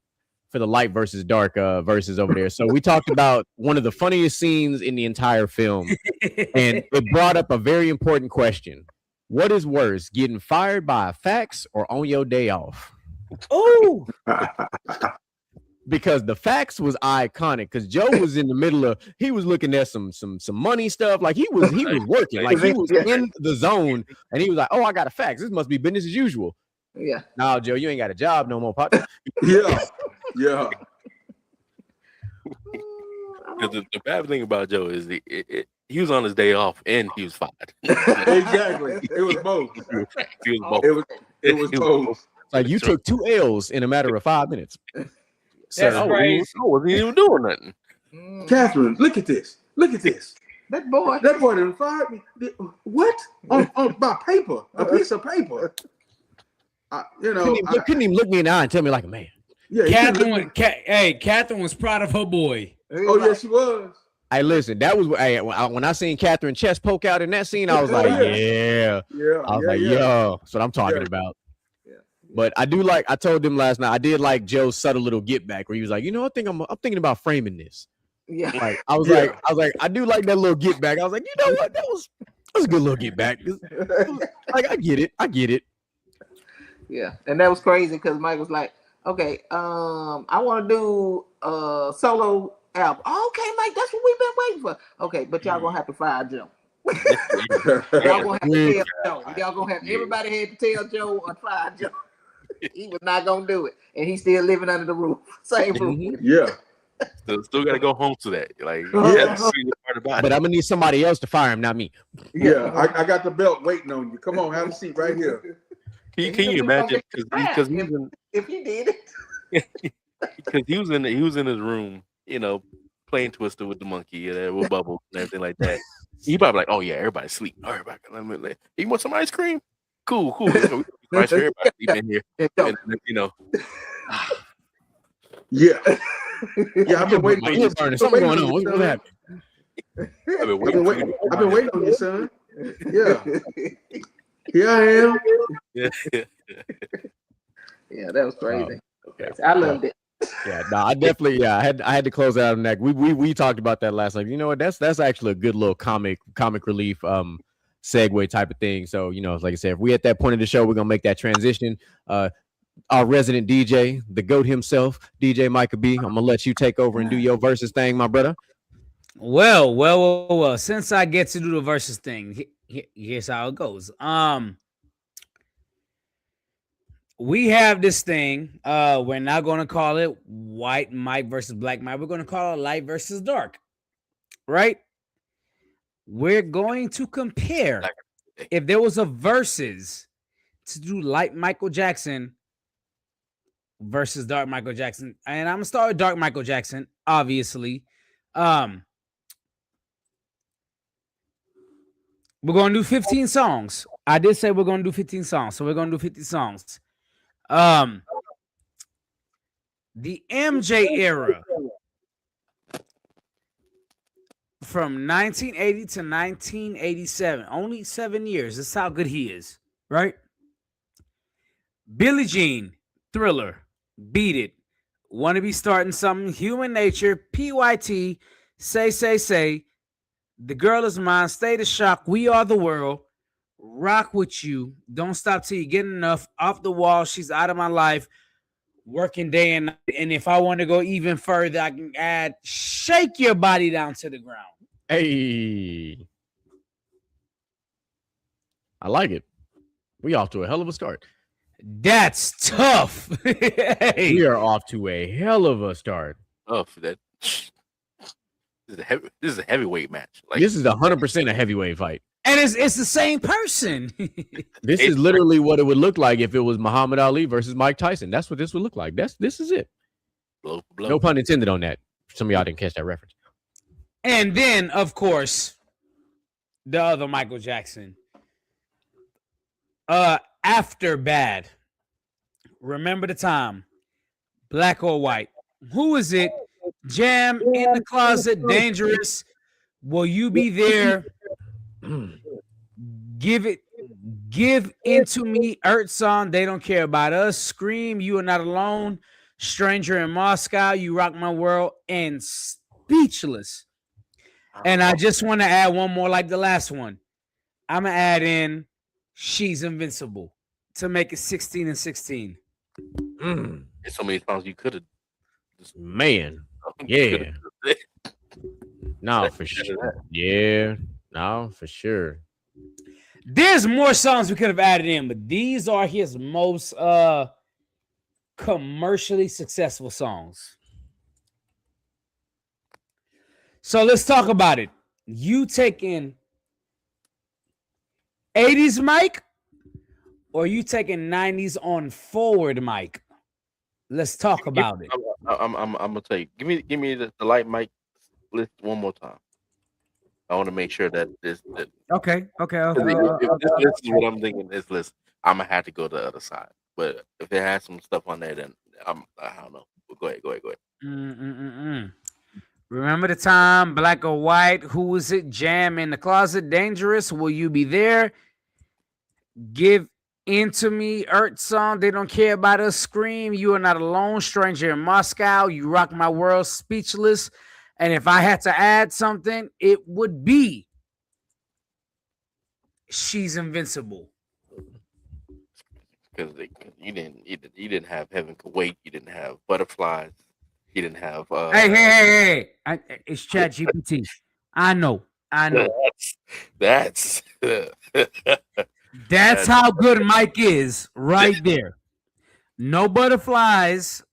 light versus dark verses over there. So we talked about one of the funniest scenes in the entire film, and it brought up a very important question: what is worse, getting fired by a fax or on your day off? Oh. Because the fax was iconic, because Joe was in the middle of, he was looking at some money stuff, like he was working, like he was in the zone, and he was like, oh, I got a fax, this must be business as usual. Yeah. No, Joe, you ain't got a job no more, partner. Yeah. Because the bad thing about Joe is he was on his day off and he was fired. Exactly. It was both. It was both. Like you took 2 L's in a matter of 5 minutes. That's crazy. I wasn't even doing nothing. Catherine, look at this. That boy done fired me. What? On by paper, a piece of paper. Couldn't even look me in the eye and tell me like a man. Yeah, Catherine was proud of her boy. Oh yeah, she was. Hey, listen, that was when I seen Catherine chest poke out in that scene, I was like, yeah. I was like, yo, that's what I'm talking about. But I told them last night, I did like Joe's subtle little get back where he was like, I'm thinking about framing this. Yeah. Like I was like, I do like that little get back. I was like, you know what? That was a good little get back. Like I get it. Yeah. And that was crazy because Mike was like, okay, I want to do a solo album. Oh, okay, Mike, that's what we've been waiting for. Okay, but y'all gonna have to fire Joe. Y'all gonna have to tell Joe. Y'all gonna have everybody had to tell Joe or fire Joe. He was not gonna do it, and he's still living under the roof, same roof. Yeah, still gotta go home to that. Like, but I'm gonna need somebody else to fire him, not me. Yeah, I got the belt waiting on you. Come on, have a seat right here. Can you imagine? Because if he did it, because he was in his room, playing Twister with the monkey, with Bubbles and everything like that. He probably like, oh yeah, everybody's asleep. Everybody, you want some ice cream? Cool. Right, everybody in here, and, Yeah, I've been waiting. Something going on. What's happening? I've been waiting on you, son. Yeah, here I am. Yeah, that was crazy. I loved it. Yeah, no, I definitely, I had to close out on that. We talked about that last night. You know what? That's actually a good little comic relief segue type of thing. So, like I said, if we at that point of the show, we're gonna make that transition. Our resident DJ, the GOAT himself, DJ Micah B, I'm gonna let you take over and do your versus thing, my brother. Well. Since I get to do the versus thing, here's how it goes. We have this thing. We're not going to call it White Mike versus Black Mike. We're going to call it Light versus Dark, right? We're going to compare if there was a versus to do Light Michael Jackson versus Dark Michael Jackson. And I'm going to start with Dark Michael Jackson, obviously. We're gonna do 15 songs. I did say we're gonna do 15 songs, so we're gonna do 50 songs. The MJ era from 1980 to 1987, only 7 years. That's how good he is, right? Billie Jean, Thriller, Beat It, Wanna Be Starting Something, Human Nature, PYT, Say, The Girl Is Mine, State of Shock, We Are the World, Rock With You, Don't Stop Till You Get Enough, Off the Wall, She's Out of My Life, Working Day and Night. And if I want to go even further, I can add Shake Your Body Down to the Ground. Hey, I like it. We off to a hell of a start. That's tough. Hey. We are off to a hell of a start. Oh, for that. This is a heavyweight match. Like, This is 100% a heavyweight fight. And it's the same person. This is literally what it would look like if it was Muhammad Ali versus Mike Tyson. That's what this would look like. This is it. blow for blow. No pun intended on that. Some of y'all didn't catch that reference. And then, of course, the other Michael Jackson. After Bad. Remember the Time. Black or White. Who is it? Jam, In the Closet, Dangerous. Will You Be There? Give Into Me, Earth Song, They Don't Care About Us, Scream, You Are Not Alone, Stranger in Moscow, You Rock My World, and Speechless. And I just want to add one more like the last one. I'm going to add in She's Invincible to make it 16 and 16. Mm, There's so many songs you could have. man. Yeah. No, for sure. Yeah. No, for sure. There's more songs we could have added in, but these are his most commercially successful songs. So let's talk about it. You taking 80s Mike or you taking 90s on forward Mike? Let's talk about it. I'm gonna tell you. Give me the Light Mike list one more time. I want to make sure that this. Okay. This is what I'm thinking. This list, I'm gonna have to go to the other side. But if it has some stuff on there, then I don't know. Go ahead. Remember the Time, Black or White, Who Is It, Jam, In the Closet, Dangerous, Will You Be There? Give Into Me, Earth Song, They Don't Care About Us, Scream, You Are Not Alone, Stranger in Moscow, You Rock My World, Speechless. And if I had to add something, it would be She's Invincible. Because you didn't have Heaven Could Wait. You didn't have Butterflies. You didn't have. Hey! It's ChatGPT. I know. That's That's how good Mike is right there. No Butterflies,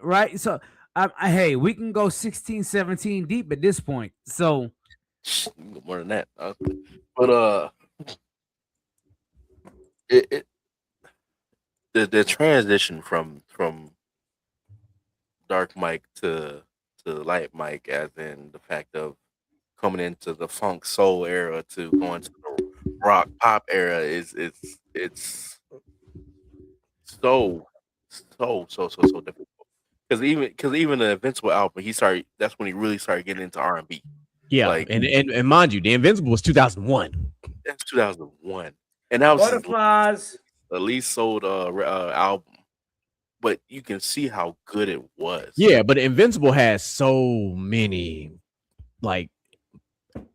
right? So, hey, we can go 16, 17 deep at this point. So, more than that. But the transition from Dark Mike to Light Mike, as in the fact of coming into the funk soul era to going to the rock pop era, is it's so difficult. Because even the Invincible album, that's when he really started getting into R&B. Yeah, like, and mind you, the Invincible was 2001. That's 2001, and that was Butterflies, the least sold album. But you can see how good it was. Yeah, but Invincible has so many, like,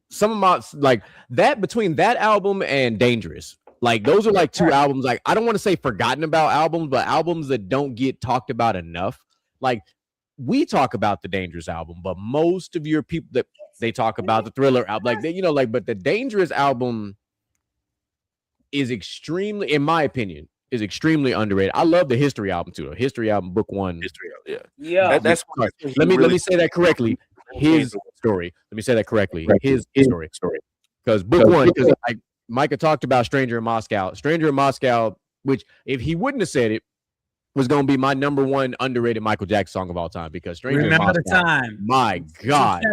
some of my, like, that between that album and Dangerous, like, those are like two albums, like, I don't want to say forgotten about albums, but albums that don't get talked about enough. Like, we talk about the Dangerous album, but most of your people that they talk about the Thriller album, like, they, but the Dangerous album is extremely, in my opinion, is extremely underrated. I love the History album too. The History album, book one. Yeah. That's let me say that correctly. His story. Let me say that correctly. His story. Because book one, because like Micah talked about Stranger in Moscow. Stranger in Moscow, which if he wouldn't have said it, was going to be my number one underrated Michael Jackson song of all time. Because Stranger in Moscow, the Time. my God,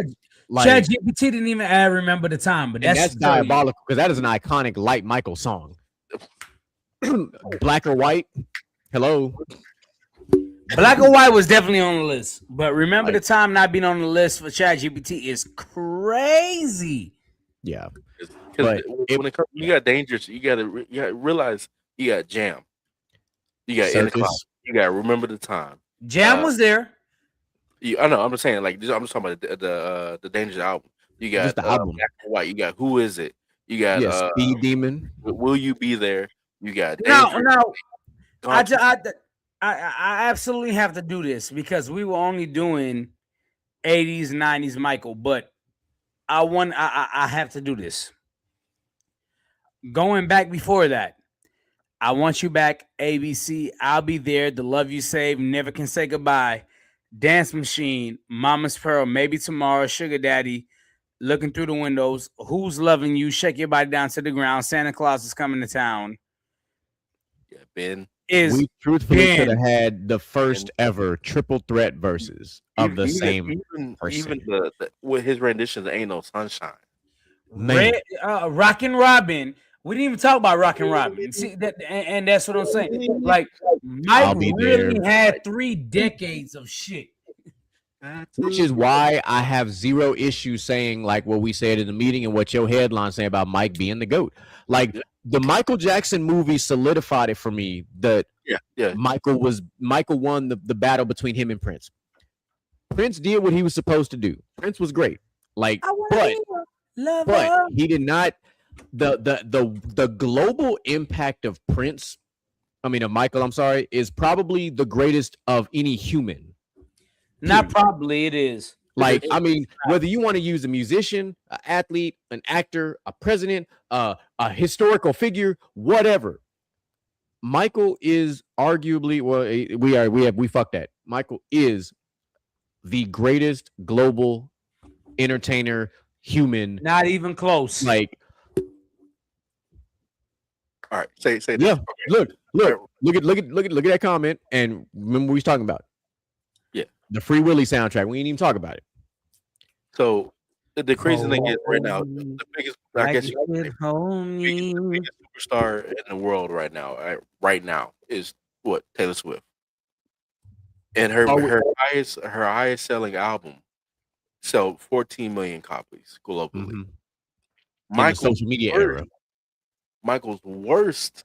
Like, ChatGPT didn't even add "Remember the Time," but that's diabolical because that is an iconic Light Michael song. Black or White, hello. Black or White was definitely on the list, but "Remember the Time" not being on the list for ChatGPT is crazy. Yeah, because when it comes, you got dangerous. You got to realize you got Jam, you got In the Cloud, you got Remember the Time. Jam was there. I know. I'm just saying, like, I'm just talking about the Dangerous album. You got just the album. Black or White. You got Who Is It? You got Speed Demon. Will You Be There? You got no. I absolutely have to do this because we were only doing 80s, 90s Michael, but I have to do this. Going back before that, I Want You Back, ABC, I'll Be There, The Love You Save, Never Can Say Goodbye, Dance Machine, Mama's Pearl, Maybe Tomorrow, Sugar Daddy, Looking Through the Windows, Who's Loving You, Shake Your Body Down to the Ground, Santa Claus Is Coming to Town. Yeah, Ben. We truthfully could have had the first ever triple threat verses of the same person. Even with his renditions, Ain't No Sunshine. Rockin' Robin. We didn't even talk about Rockin' Robin. See that, and that's what I'm saying. Like Mike really had 3 decades of shit. Which is why I have zero issue saying like what we said in the meeting and what your headline saying about Mike being the GOAT. Like the Michael Jackson movie solidified it for me that Michael won the battle between him and Prince. Prince did what he was supposed to do. Prince was great. Like, but he did not the global impact of Michael, I'm sorry, is probably the greatest of any human. Not probably, it is. Like, I mean, whether you want to use a musician, an athlete, an actor, a president, a historical figure, whatever. Michael is arguably, we fucked that. Michael is the greatest global entertainer, human. Not even close. Like, all right, say yeah. This. Okay. Look at that comment and remember what we was talking about. The Free Willy soundtrack. We didn't even talk about it. So the crazy thing is right now, the biggest, I guess, the biggest superstar in the world right now is what? Taylor Swift. And her highest selling album sold 14 million copies globally. Michael's social media era. Michael's worst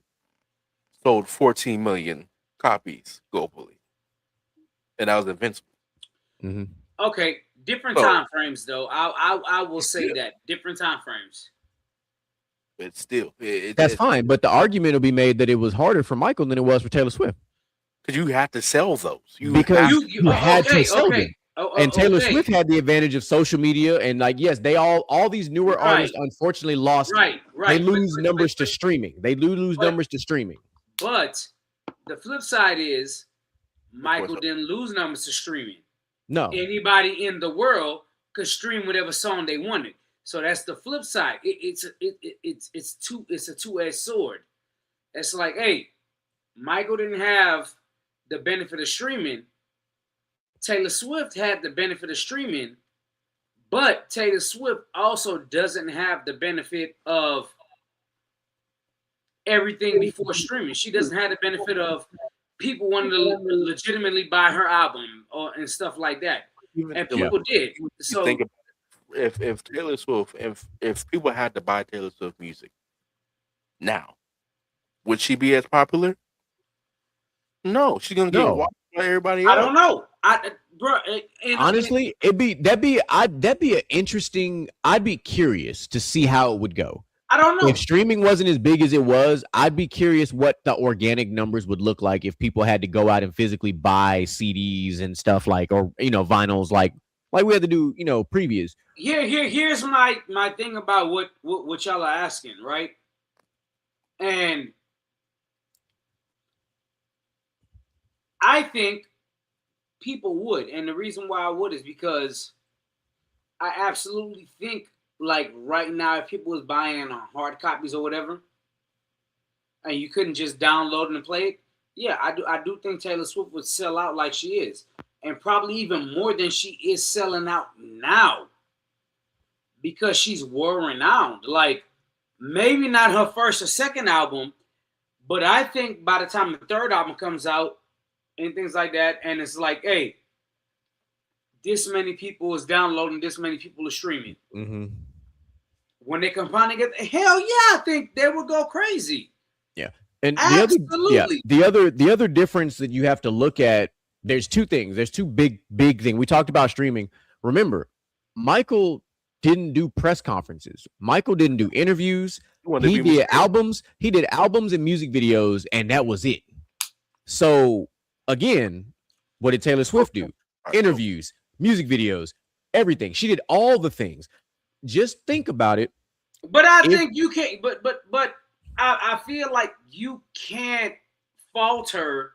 sold 14 million copies globally, and that was Invincible. Okay, different time frames though. I will say that different time frames. But still, that's fine. But the argument will be made that it was harder for Michael than it was for Taylor Swift. Because you have to sell those. You had to sell them. And Taylor Swift had the advantage of social media, and like, yes, they all these newer artists unfortunately lost. Right. They lose numbers to streaming. They lose numbers to streaming. But the flip side is Michael didn't lose numbers to streaming. No. Anybody in the world could stream whatever song they wanted. So that's the flip side. It's a two-edged sword. It's like, hey, Michael didn't have the benefit of streaming. Taylor Swift had the benefit of streaming, but Taylor Swift also doesn't have the benefit of everything before streaming. She doesn't have the benefit of people wanting to legitimately buy her album and stuff like that. And people did. So think about it. If Taylor Swift, if people had to buy Taylor Swift music now, would she be as popular? No, she's gonna get watched by everybody else. I don't know. Honestly, that'd be an interesting. I'd be curious to see how it would go. I don't know. If streaming wasn't as big as it was, I'd be curious what the organic numbers would look like if people had to go out and physically buy CDs and stuff like, or vinyls like we had to do, previous. Here's my thing about what y'all are asking, right? And I think people would, and the reason why I would is because I absolutely think, like right now, if people was buying hard copies or whatever, and you couldn't just download it and play it, yeah, I do think Taylor Swift would sell out like she is, and probably even more than she is selling out now. because she's world renowned. Like maybe not her first or second album, but I think by the time the third album comes out and things like that, and it's like, hey, this many people is downloading, this many people are streaming. Mm-hmm. When they combine together, hell yeah, I think they would go crazy. Yeah, and absolutely. The other difference that you have to look at, there's two things. There's two big things. We talked about streaming. Remember, Michael didn't do press conferences. Michael didn't do interviews. He did albums. He did albums and music videos, and that was it. So again, what did Taylor Swift do? Interviews, music videos, everything. She did all the things. Just think about it. But I think you can't. But I feel like you can't fault her.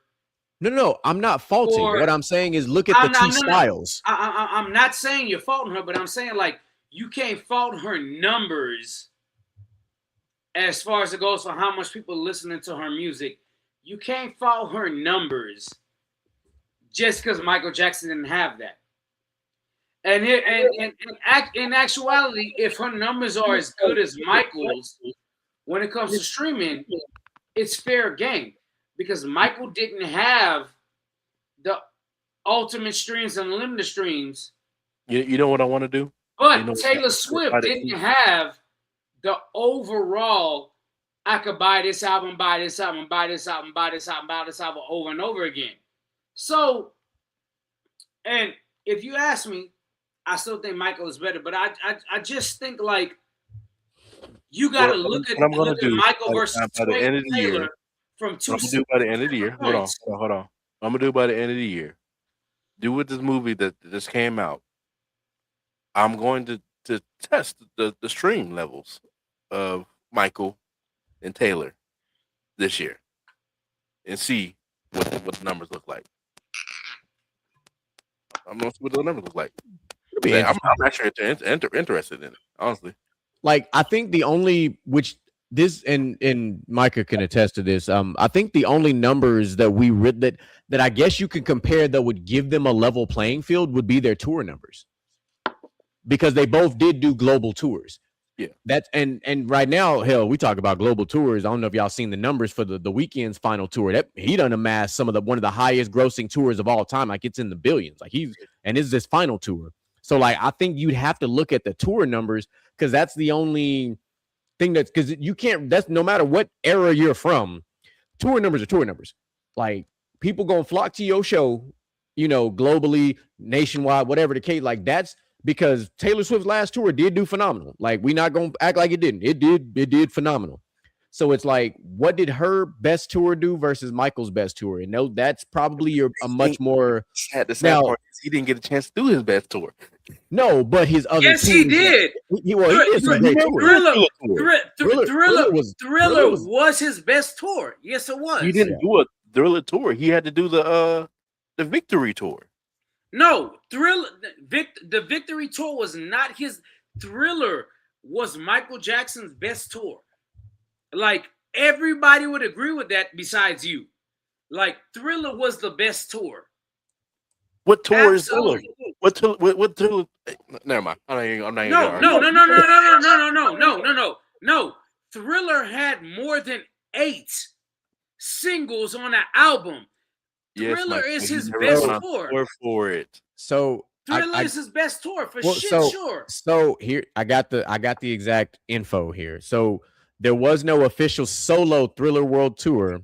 No, I'm not faulting. What I'm saying is look at the two styles. I'm not saying you're faulting her, but I'm saying like you can't fault her numbers as far as it goes for how much people listening to her music. You can't fault her numbers just because Michael Jackson didn't have that. And in actuality, if her numbers are as good as Michael's when it comes to streaming, it's fair game because Michael didn't have the ultimate streams and unlimited streams. You know what I want to do? But Taylor Swift didn't have the overall, I could buy this album, buy this album, buy this album, buy this album, buy this album over and over again. So, and if you ask me, I still think Michael is better, but I just think like you got to look at Michael versus Taylor from two. I'm gonna do by the end of the year. Hold on. I'm gonna do by the end of the year. Do with this movie that just came out. I'm going to test the stream levels of Michael and Taylor this year and see what the numbers look like. I'm gonna see what the numbers look like. I'm actually interested in it, honestly. Like, I think the only and Micah can attest to this. I think the only numbers that we read that I guess you could compare that would give them a level playing field would be their tour numbers, because they both did do global tours. Yeah, that's and right now, hell, we talk about global tours. I don't know if y'all seen the numbers for the Weeknd's final tour. That he done amassed one of the highest grossing tours of all time. Like, it's in the billions. Like, is this final tour. So, like, I think you'd have to look at the tour numbers because that's the only thing because you can't, that's no matter what era you're from, tour numbers are tour numbers. Like, people gonna flock to your show, globally, nationwide, whatever the case. Like, that's because Taylor Swift's last tour did do phenomenal. Like, we're not gonna act like it didn't. It did phenomenal. So it's like, what did her best tour do versus Michael's best tour? And that's probably a much more. The sad part is he didn't get a chance to do his best tour. No, but his other. Yes, he did. He did some great tours. Thriller was his best tour. Yes, it was. He didn't do a Thriller tour. He had to do the Victory tour. No, the Victory tour was not his. Thriller was Michael Jackson's best tour. Like, everybody would agree with that besides you. Like, Thriller was the best tour. What tour is Thriller? What tour? Never mind. I'm not No. Thriller had more than 8 singles on an album. Thriller is his best tour. For it. So Thriller is his best tour sure. So here I got the exact info here. So there was no official solo Thriller World Tour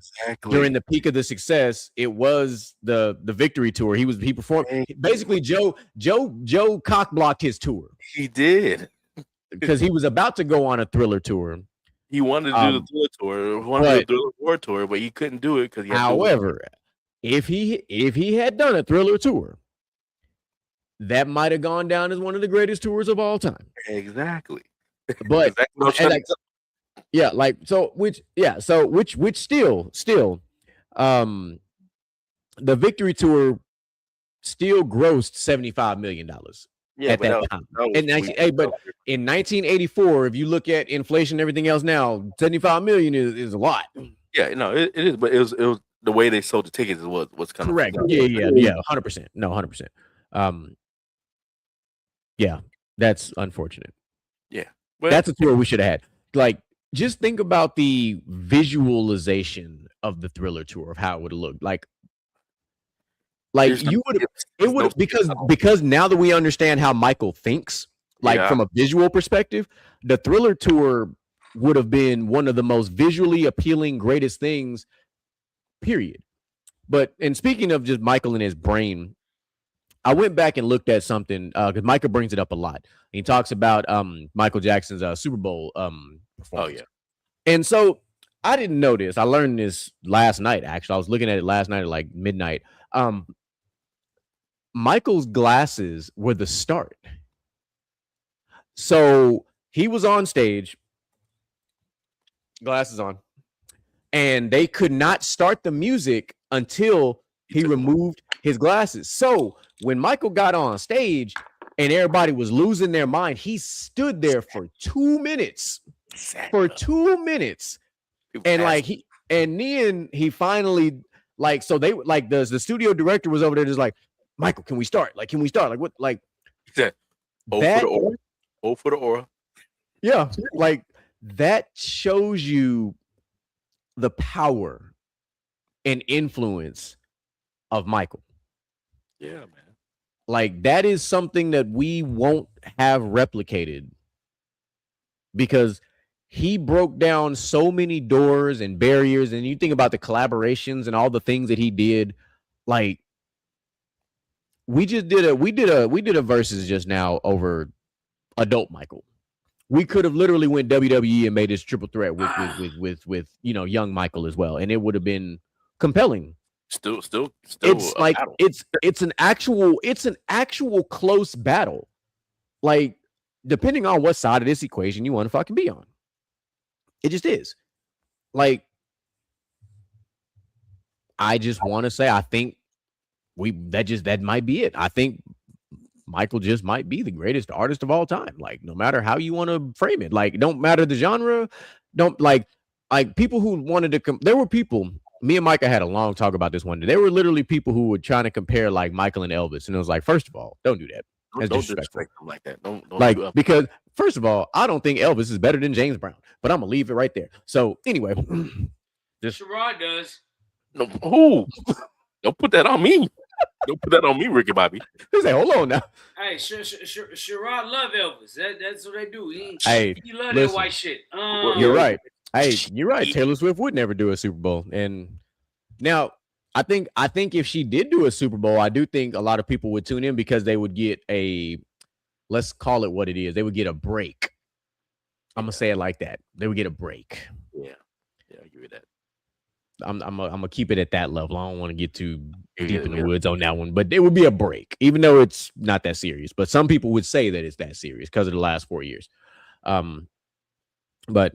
during the peak of the success. It was the Victory tour. He performed. Basically, Joe cockblocked his tour. He did, because he was about to go on a Thriller tour. He wanted to do the Thriller tour, the Thriller World Tour, but he couldn't do it because. However, if he had done a Thriller tour, that might have gone down as one of the greatest tours of all time. Exactly. But which still, the Victory tour still grossed $75 million at that time. But in 1984, if you look at inflation and everything else now, 75 million is a lot. Yeah, no, it is, but it was the way they sold the tickets is what's kind correct. of Yeah, 100%. No, 100%. Yeah, that's unfortunate. But That's a tour we should have had. Like, just think about the visualization of the Thriller tour of how it would have looked. Like there's no you would have skips. it There's would no have skips at all. because now that we understand how Michael thinks, like Yeah. from a visual perspective, the Thriller tour would have been one of the most visually appealing, greatest things, period. But and speaking of just Michael and his brain, I went back and looked at something because Michael brings it up a lot. He talks about Michael Jackson's Super Bowl Oh performance. yeah. And so I didn't know this. I learned this last night, actually. I was looking at it last night at like midnight. Michael's glasses were the start. So he was on stage, glasses on, and they could not start the music until he removed his glasses. So when Michael got on stage and everybody was losing their mind, he stood there for 2 minutes. For 2 minutes. And like then he finally like so they like the studio director was over there just like, Michael, can we start? Like, can we start? Like what like he said, for the aura. Oh for the aura. Yeah, like that shows you the power and influence of Michael. Yeah, man. Like that is something that we won't have replicated because he broke down so many doors and barriers. And you think about the collaborations and all the things that he did. Like we did a versus just now over adult Michael. We could have literally went WWE and made this triple threat with young Michael as well, and it would have been compelling. Still It's like battle. it's an actual close battle. Like depending on what side of this equation you want to fucking be on, it just is. Like I just want to say I think that might be it. I think Michael just might be the greatest artist of all time. Like, no matter how you want to frame it, like, don't matter the genre. Don't like people who wanted to there were people, me and Micah had a long talk about this one day. There were literally people who were trying to compare like Michael and Elvis. And it was like, first of all, don't do that. That's Don't disrespectful. disrespect him like that. Don't like, because first of all, I don't think Elvis is better than James Brown, but I'm gonna leave it right there. So anyway, Sherrod does. No, who? Don't put that on me. Don't put that on me, Ricky Bobby. He say, hold on now. Hey, Sherrod love Elvis. That's what they do. He love listen, that white shit. You're right. Hey, you're right. Taylor Swift would never do a Super Bowl. And now I think if she did do a Super Bowl, I do think a lot of people would tune in because they would get let's call it what it is. They would get a break. I'm gonna say it like that. They would get a break. Yeah, I give you that. I'm gonna keep it at that level. I don't want to get too deep in the woods on that one, but it would be a break, even though it's not that serious. But some people would say that it's that serious because of the last 4 years. But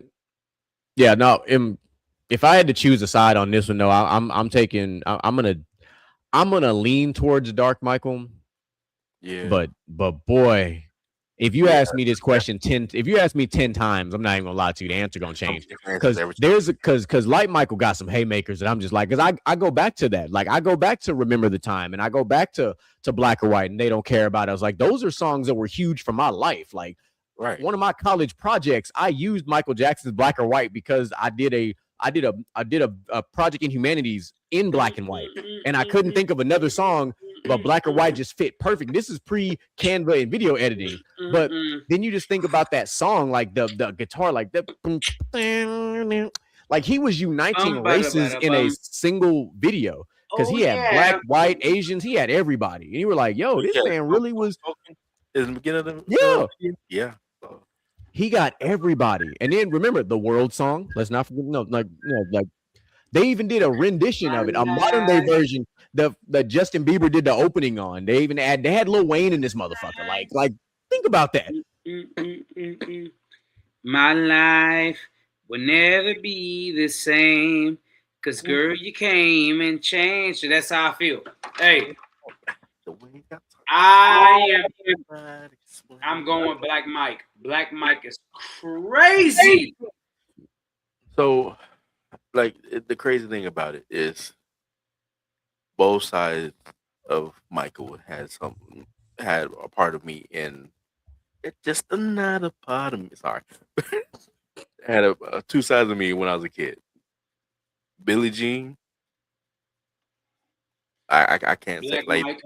yeah, no. If I had to choose a side on this one, no, I'm gonna lean towards Dark Michael. Yeah, but boy. If you ask me this question 10 times, I'm not even gonna lie to you, the answer gonna change. Because Light Michael got some haymakers that I'm just like, because I go back to that. Like I go back to Remember the Time and I go back to Black or White and They Don't Care About It. I was like, those are songs that were huge for my life. Like one of my college projects, I used Michael Jackson's Black or White because I did a project in humanities in black and white, and I couldn't think of another song, but Black or White just fit perfect. This is pre-Canva and video editing, but then you just think about that song, like the guitar, like like he was uniting races in a single video because he had black, white, Asians, he had everybody, and you were like, yo, this man really was. In the beginning of the yeah. He got everybody, and then remember the World song. Let's not forget. Like they even did a rendition of it, a modern day version. The Justin Bieber did the opening on. They had Lil Wayne in this motherfucker. Like think about that. My life will never be the same, cause girl, you came and changed. That's how I feel. Hey, I'm going Black Mike. Black Mike is crazy. So, like, the crazy thing about it is both sides of Michael had a part of me in It's just another part of me. Sorry. Had two sides of me when I was a kid. Billie Jean. I can't say Black like Mike.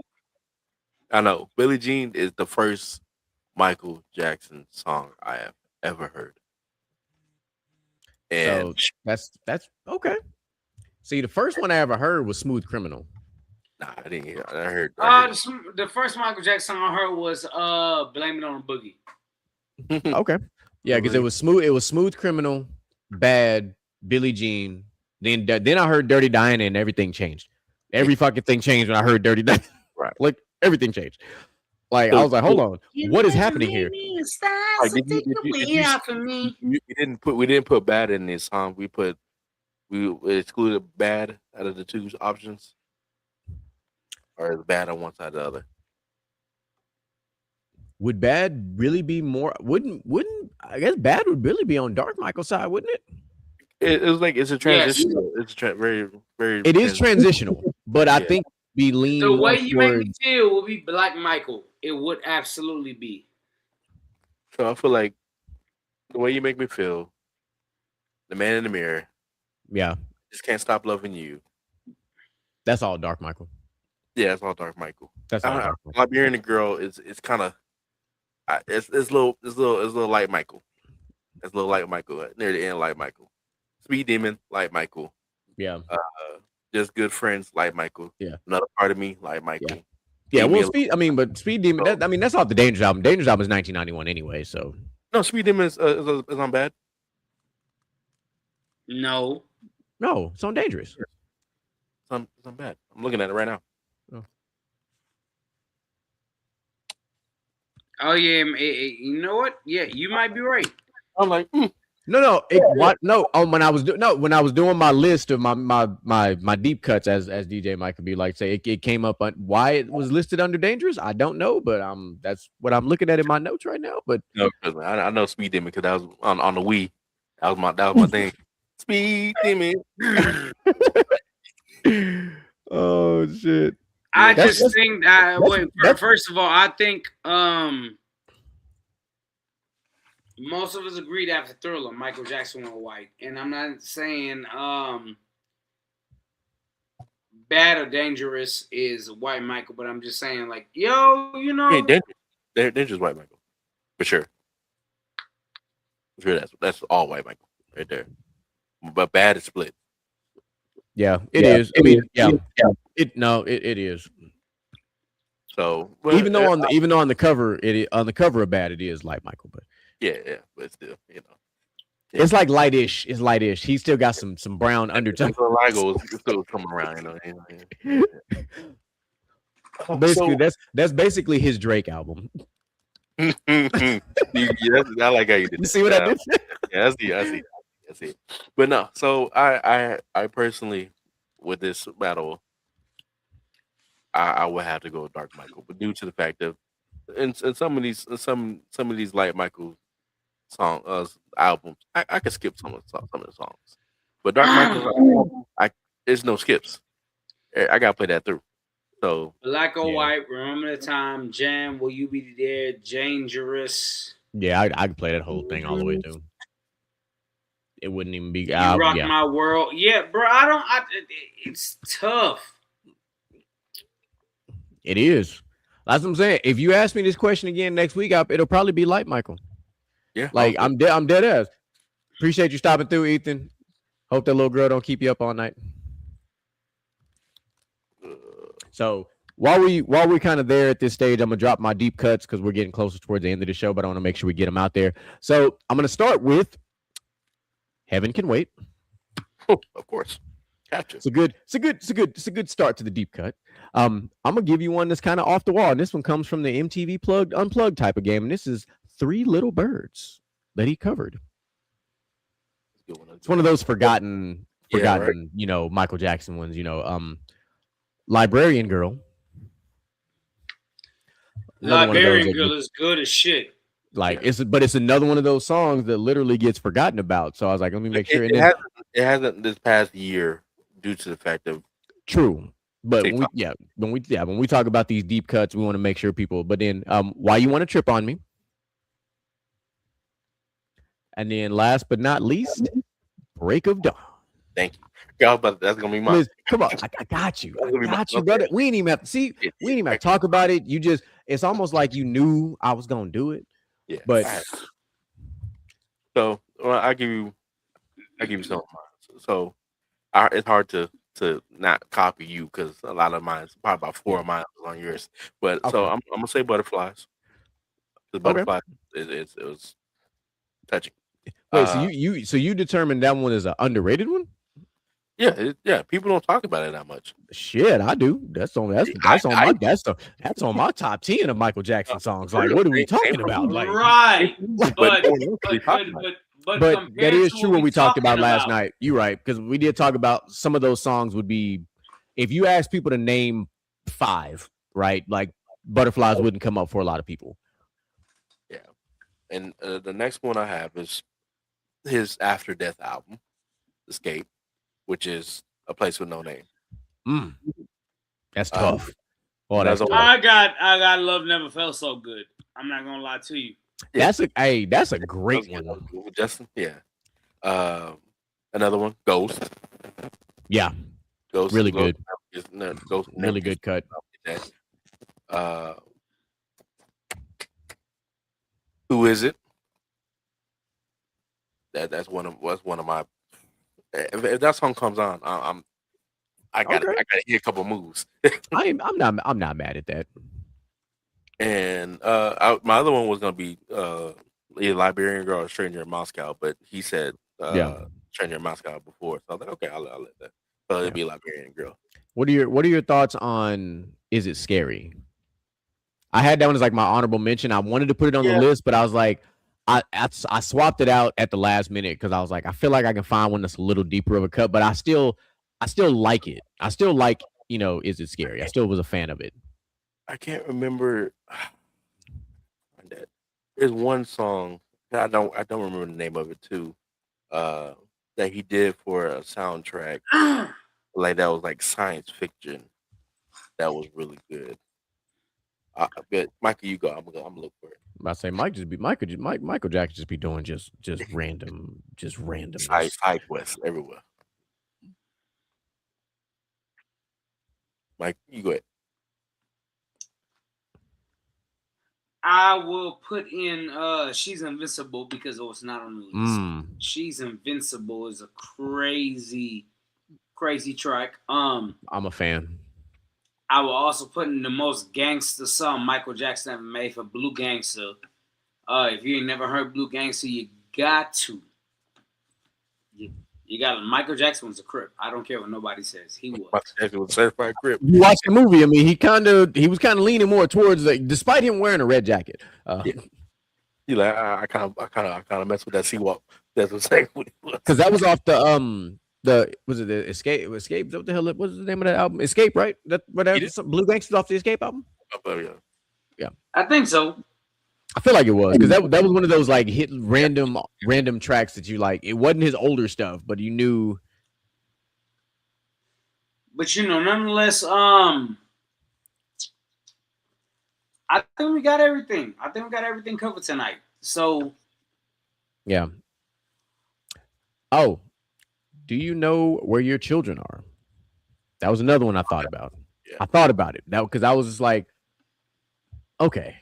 I know Billie Jean is the first Michael Jackson song I have ever heard. And So that's okay. See, the first one I ever heard was "Smooth Criminal." nah, I didn't hear. I heard. The first Michael Jackson song I heard was "Blame It on the Boogie." Okay, yeah, because it was smooth. It was "Smooth Criminal," "Bad," Billie Jean. Then I heard "Dirty Diana" and everything changed. Every fucking thing changed when I heard "Dirty Diana." Right. Like everything changed. Like I was like, hold on, what is happening here? Like, we didn't put bad in this song. We excluded bad out of the two options, or is bad on one side or the other? Would bad really be more? Wouldn't I guess bad would really be on Dark Michael's side, wouldn't it? It was like it's a transition. Yes. It's very very. It is transitional, but I think be lean. The way you make me feel will be Black Michael. It would absolutely be. So I feel like the way you make me feel, the man in the mirror. Yeah. Just can't stop loving you. That's all Dark Michael. Yeah, it's all Dark Michael. That's all Dark Michael. Liberian the girl is kind of it's little light Michael. It's little light Michael near the end, light Michael. Speed Demon, light Michael. Yeah. Just good friends, like Michael. Yeah. Another part of me, like Michael. Yeah. Well, Speed. I mean, but Speed Demon. That's off the Dangerous album. Dangerous album is 1991 anyway. So no, Speed Demon is on bad. No, it's on Dangerous. It's on bad. I'm looking at it right now. Oh yeah, you know what? Yeah, you might be right. I'm like, No. When I was doing my list of my deep cuts, as DJ Mike could be like, say it came up on why it was listed under Dangerous. I don't know, but that's what I'm looking at in my notes right now. But no, I know Speed Demon because that was on the Wii. That was my thing. Speed Demon. Oh shit. I just think first of all, I think most of us agreed after Thriller, Michael Jackson went white. And I'm not saying Bad or Dangerous is white Michael, but I'm just saying like, yo, you know. Yeah, Dangerous white Michael. For sure. For sure that's all white Michael right there. But Bad is split. Yeah, it is. I mean, it is. So even though on the cover of Bad it is like Michael, but yeah, but still, you know, it's like lightish. It's lightish. He still got some brown undertones. Ligo is still coming around, you know. Basically, that's basically his Drake album. I like how you did. You see what I did? Yeah, I see. But no, so I personally, with this battle, I would have to go with Dark Michael, but due to the fact that in some of these light Michael albums, I could skip some of the songs, but Dark Michael, there's no skips. I gotta play that through. So Black or White, Remember the Time, Jam, Will You Be There, Dangerous. Yeah, I could play that whole thing all the way through. It wouldn't even be. You Rock My World. Yeah, bro. It's tough. It is. That's what I'm saying. If you ask me this question again next week, it'll probably be like Michael. Yeah. Like I'm dead ass. Appreciate you stopping through, Ethan. Hope that little girl don't keep you up all night. So while we're kind of there at this stage, I'm gonna drop my deep cuts because we're getting closer towards the end of the show, but I want to make sure we get them out there. So I'm gonna start with Heaven Can Wait. Of course. Gotcha. It's a good start to the deep cut. I'm gonna give you one that's kind of off the wall, and this one comes from the MTV Unplugged type of game, and this is Three Little Birds that he covered. It's one of those forgotten, right? Michael Jackson ones. Librarian Girl. Librarian Girl is good as shit. Like it's another one of those songs that literally gets forgotten about. So I was like, let me make sure. It hasn't this past year due to the fact of true. But when we talk about these deep cuts, we want to make sure people. But then, Why You Want to Trip on Me? And then last but not least, Break of Dawn. Thank you. Y'all, but that's gonna be mine. Liz, come on, I got you. I got you, brother. We ain't even have to see. We ain't even have to talk about it. You just, it's almost like you knew I was gonna do it. Yeah. But so I give you some of mine. So it's hard to not copy you because a lot of mine, probably about 4 of mine on yours. But okay. so I'm gonna say Butterflies. The Butterflies, it was touching. Wait, so you determined that one is an underrated one? Yeah. People don't talk about it that much. Shit, I do. That's on my top 10 of Michael Jackson songs. Like, what are we talking about? Like, right. But that is true what we talked about last night. You're right, because we did talk about some of those songs would be, if you ask people to name 5, right? Like Butterflies wouldn't come up for a lot of people. Yeah. And the next one I have is his After Death album, Escape, which is A Place with No Name. That's tough. I got Love Never Felt So Good. I'm not gonna lie to you. That's a great one. Justin, yeah. Another one, Ghost. Yeah. Ghost, really good. Ghost, really good cut. Who Is It? That's one of my. If that song comes on, I gotta hear a couple moves. I'm not mad at that. And my other one was gonna be either Liberian Girl or Stranger in Moscow, but he said Stranger in Moscow before, so I was like, okay, I'll let that. So it'd be Liberian Girl. What are your thoughts on Is It Scary? I had that one as like my honorable mention. I wanted to put it on the list, but I was like, I swapped it out at the last minute because I was like, I feel like I can find one that's a little deeper of a cut, but I still like it. I still like, Is It Scary? I still was a fan of it. I can't remember. There's one song I don't remember the name of it too. That he did for a soundtrack, like that was like science fiction. That was really good. But Michael, you go. I'm gonna look for it. I say Michael Jackson just be doing just random side quests everywhere. Mike, you go ahead. I will put in She's Invincible because it was not on the list. She's Invincible is a crazy track. I'm a fan. I will also put in the most gangster song Michael Jackson ever made for Blue Gangster. If you ain't never heard Blue Gangster, you got to. You got Michael Jackson was a Crip. I don't care what nobody says. He was. Michael Jackson was a certified Crip. You watch the movie. I mean, he was kind of leaning more towards despite him wearing a red jacket. You like I kind of mess with that Seawalk. That's what I'm saying. Because that was off was it the Escape? Escape? What the hell? What was the name of that album? Escape, right? Blue Gangster's off the Escape album. Yeah. I think so. I feel like it was because that was one of those like hit random tracks that you like. It wasn't his older stuff, but you knew. But nonetheless, I think we got everything. I think we got everything covered tonight. So, yeah. Oh, do you know where your children are? That was another one I thought about. Yeah. I thought about it because I was just like, okay.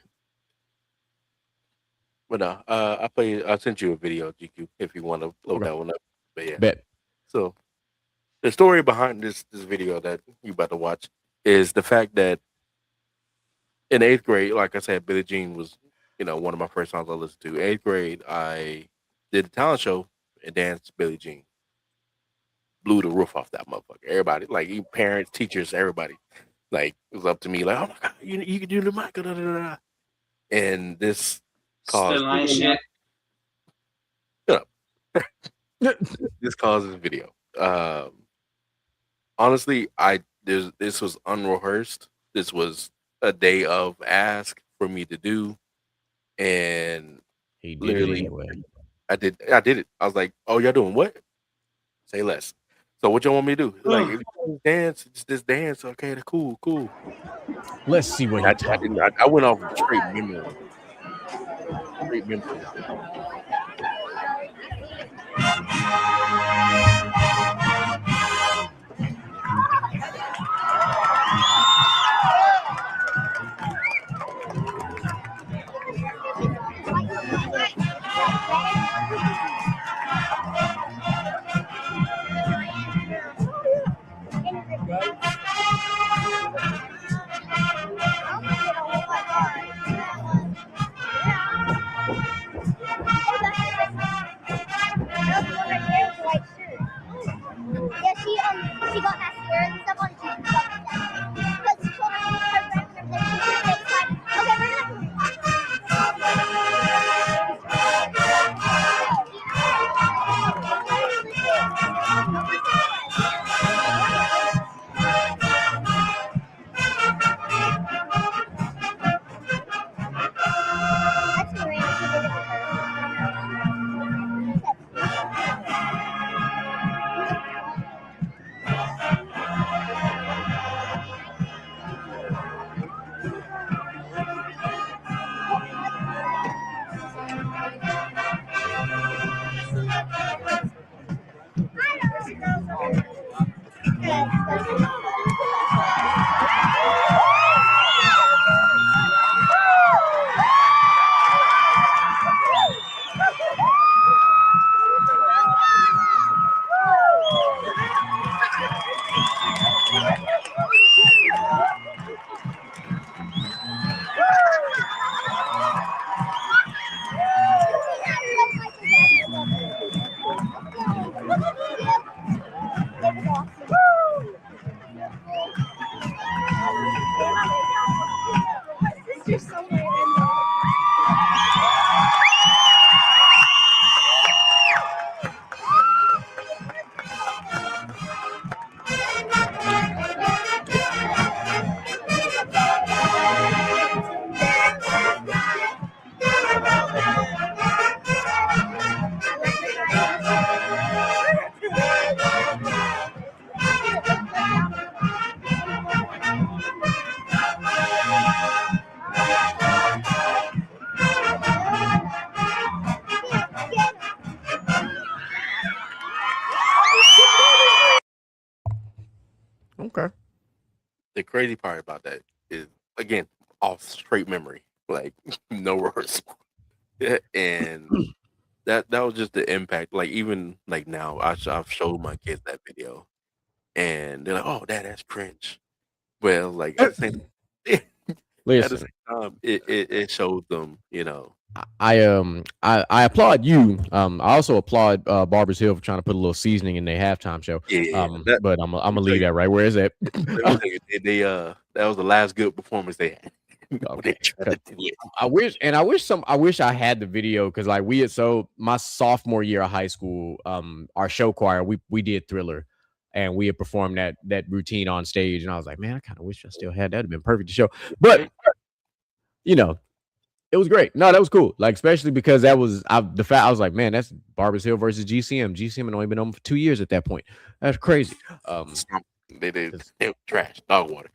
But no, I sent you a video, GQ, if you want to load that one up. But yeah. Bet. So the story behind this video that you about to watch is the fact that in 8th grade, like I said, Billie Jean was, one of my first songs I listened to. 8th grade, I did a talent show and danced Billie Jean. Blew the roof off that motherfucker. Everybody, like parents, teachers, everybody, like it was up to me, like, oh my god, you can do the mic, da, da, da, da. And this caused shit. Shut up. This causes video. Honestly, this was unrehearsed. This was a day of ask for me to do, and he did it anyway. I did it. I was like, "Oh, y'all doing what? Say less." So what y'all want me to do? Like, if you dance, just dance. Okay, cool. Let's see what I went off straight memory. Okay. The crazy part about that is, again, off straight memory, like no rehearsal. And that was just the impact. Like, even like now, I've showed my kids that video, and they're like, "Oh, Dad, that's cringe." Well, like at the same at the Listen, same time, it shows them, I applaud you. I also applaud Barbers Hill for trying to put a little seasoning in their halftime show. Yeah. But I'm gonna leave that right where it's at. Let me tell you, they that was the last good performance they had. Okay. I wish I had the video, because like my sophomore year of high school, our show choir, we did Thriller, and we had performed that routine on stage, and I was like, man, I kind of wish I still had that. It'd been perfect to show. But it was great. No, that was cool. Like, especially because that was I was like, man, that's Barbers Hill versus GCM. GCM had only been on for 2 years at that point. That's crazy. They trash, dog water.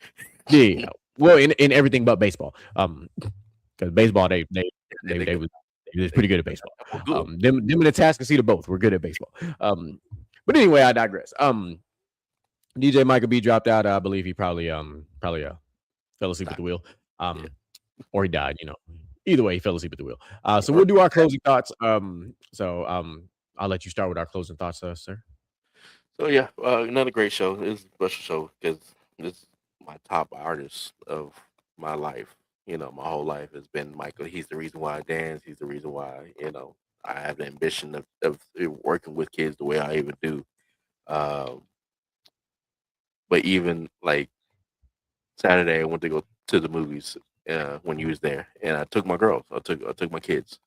Yeah. Well, in everything but baseball. Because baseball, they was pretty good at baseball. Them and the Tascasita both were good at baseball. But anyway, I digress. DJ Michael B dropped out. I believe he probably fell asleep at the wheel. Or he died. Either way, he fell asleep at the wheel. So we'll do our closing thoughts. I'll let you start with our closing thoughts, sir. So yeah, another great show. It's a special show because this is my top artist of my life. My whole life has been Michael. He's the reason why I dance. He's the reason why I have the ambition of working with kids the way I even do. But even like Saturday, I went to go to the movies when he was there, and I took my girls. I took my kids,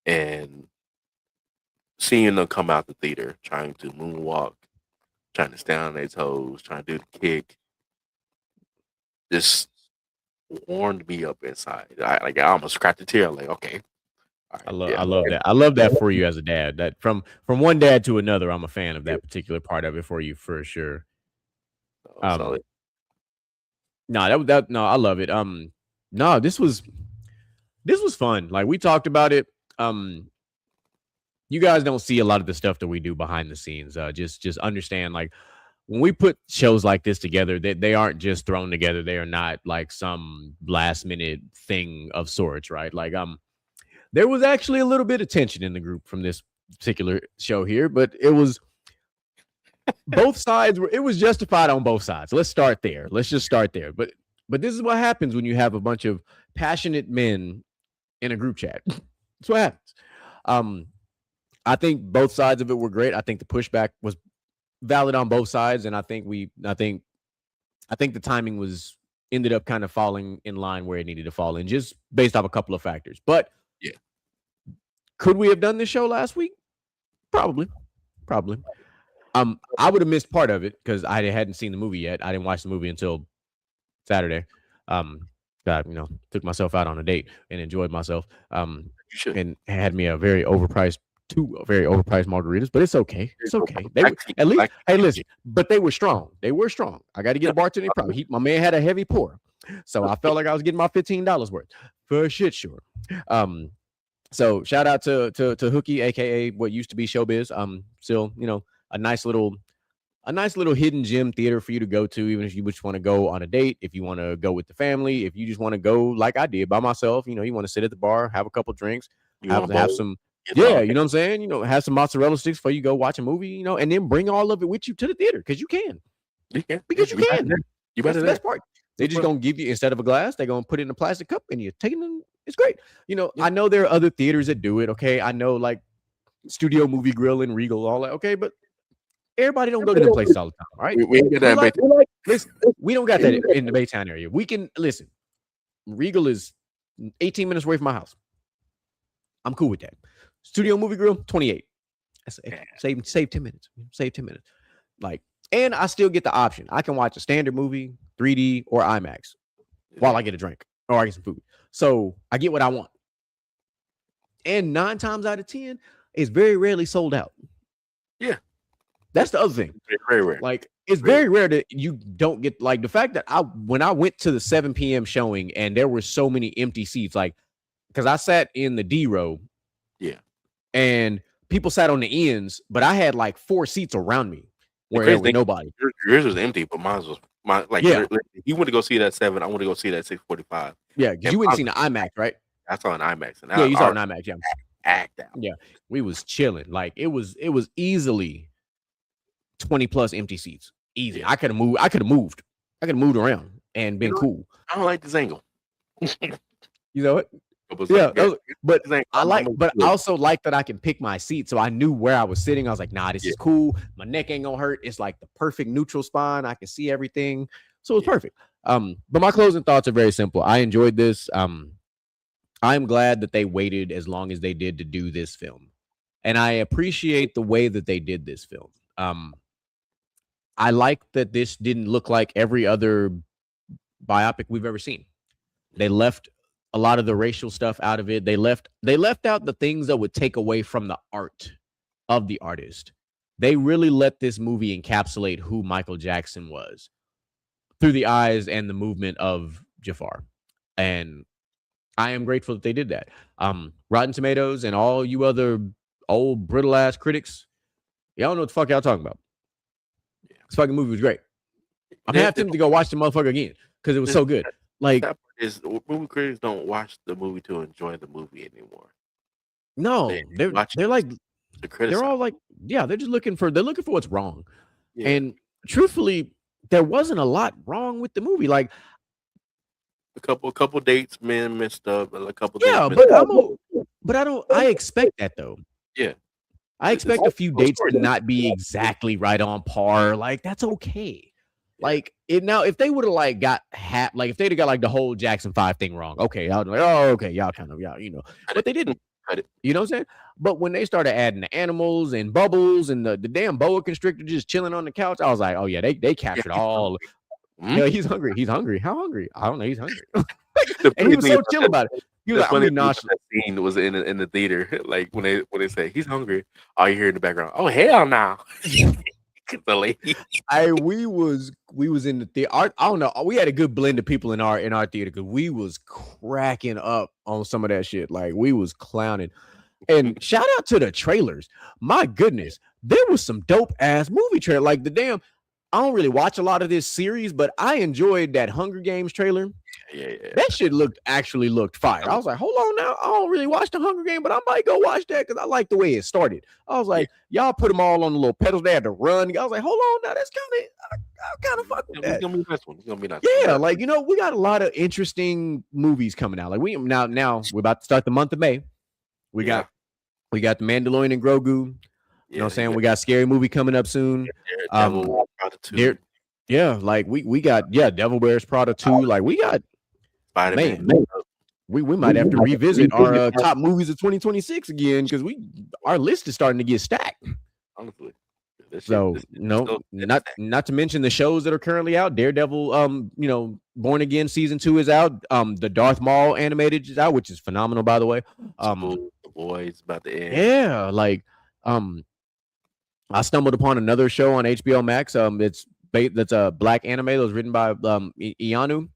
and seeing them come out the theater trying to moonwalk, trying to stand on their toes, trying to do the kick, just warmed me up inside. I almost scratched a tear. Like, okay, right, I love that. I love that for you as a dad. That from one dad to another, I'm a fan of that particular part of it for you, for sure. No, I love it. No, this was fun. Like, we talked about it. You guys don't see a lot of the stuff that we do behind the scenes. Just understand, like, when we put shows like this together, they aren't just thrown together. They are not like some last minute thing of sorts, right? Like, there was actually a little bit of tension in the group from this particular show here, but it was both sides it was justified on both sides. Let's start there. Let's just start there. But this is what happens when you have a bunch of passionate men in a group chat. That's what happens. I think both sides of it were great. I think the pushback was valid on both sides, and I think the timing ended up kind of falling in line where it needed to fall in, just based off a couple of factors. But yeah, could we have done this show last week? Probably. I would have missed part of it because I hadn't seen the movie yet. I didn't watch the movie until Saturday. Took myself out on a date and enjoyed myself. And had me two very overpriced margaritas, but it's okay. It's okay. They were, at least, hey, listen, but they were strong. I got to get a bartender. Probably my man had a heavy pour, so I felt like I was getting my $15 worth for shit, sure. So shout out to Hookie, aka what used to be Showbiz. Still, a nice little hidden gem theater for you to go to, even if you just want to go on a date, if you want to go with the family, if you just want to go like I did by myself, you want to sit at the bar, have a couple drinks, have some. Yeah, you know what I'm saying? Have some mozzarella sticks before you go watch a movie, and then bring all of it with you to the theater because you can. Because you can. That's the best part. They just gonna give you, instead of a glass, they're gonna put it in a plastic cup and you're taking them. It's great. I know there are other theaters that do it. Okay, I know, like Studio Movie Grill and Regal, all that. Okay, but Everybody don't go to them places all the time, right? We ain't get that. Listen, we don't got that in the Baytown area. We can listen. Regal is 18 minutes away from my house. I'm cool with that. Studio Movie Grill, 28. Save 10 minutes. Save 10 minutes. Like, and I still get the option. I can watch a standard movie, 3D or IMAX, while I get a drink or I get some food. So I get what I want. And 9 times out of 10, it's very rarely sold out. Yeah. That's the other thing. Very rare. Like, it's very rare that you don't get, like, the fact that when I went to the 7 p.m. showing and there were so many empty seats, like, because I sat in the D row. Yeah. And people sat on the ends, but I had like 4 seats around me where there was nobody. Yours was empty, but mine was you went to go see that 7. I want to go see that 6:45. Yeah, because you wouldn't see the IMAX, right? I saw an IMAX, and you saw an IMAX. Yeah, act out. Yeah, we was chilling. Like it was easily 20 plus empty seats. Easy. Yeah. I could have moved. I could have moved around and been cool. I don't like this angle. You know what? But I also like that I can pick my seat. So I knew where I was sitting. I was like, nah, this is cool. My neck ain't gonna hurt. It's like the perfect neutral spine. I can see everything. So it's perfect. But my closing thoughts are very simple. I enjoyed this. I'm glad that they waited as long as they did to do this film. And I appreciate the way that they did this film. I like that this didn't look like every other biopic we've ever seen. They left a lot of the racial stuff out of it. They left out the things that would take away from the art of the artist. They really let this movie encapsulate who Michael Jackson was through the eyes and the movement of Jafar. And I am grateful that they did that. Rotten Tomatoes and all you other old brittle ass critics, y'all know what the fuck y'all talking about. This fucking movie was great. I'm half tempted to go watch the motherfucker again because it was so good. Like, movie critics don't watch the movie to enjoy the movie anymore. No, they're all like, yeah, they're looking for what's wrong. Yeah. And truthfully, there wasn't a lot wrong with the movie. Like a couple dates, men messed up, a couple. Yeah, but I expect that though. Yeah, I expect a few dates to not be exactly right on par. Like that's okay. Like if they would have like got if they'd have got like the whole Jackson 5 thing wrong, okay, I was like, oh, okay, y'all kind of, but they didn't. You know what I'm saying? But when they started adding the animals and bubbles and the damn boa constrictor just chilling on the couch, I was like, oh yeah, they captured all. Yeah, he's hungry. He's hungry. How hungry? I don't know. He's hungry. And he was so chill about it. He was like, I'm nauseous. That scene was in the theater, like when they say he's hungry, all you hear in the background, oh hell no. The lady. We was in the theater. I don't know. We had a good blend of people in our theater because we was cracking up on some of that shit. Like we was clowning. And shout out to the trailers. My goodness, there was some dope ass movie trailer. Like the damn. I don't really watch a lot of this series, but I enjoyed that Hunger Games trailer. Yeah. That shit actually looked fire. I was like, hold on now. I don't really watch the Hunger Game, but I might go watch that because I like the way it started. I was like, y'all put them all on the little pedals. They had to run. I was like, hold on now. That's kind of fuck with that. It's gonna be nice one. It's gonna be nice. Yeah, like we got a lot of interesting movies coming out. Like now we're about to start the month of May. We got the Mandalorian and Grogu. You know what I'm saying? We got Scary Movie coming up soon. Devil Prada 2. Like we got Devil Wears Prada 2. Like we got Spider-Man. Man, we might have to revisit our top movies of 2026 again because our list is starting to get stacked. Honestly. So not to mention the shows that are currently out. Daredevil, Born Again season 2 is out. The Darth Maul animated is out, which is phenomenal, by the way. The Boys about to end. Yeah, like I stumbled upon another show on HBO Max. That's a black anime that was written by Ianu.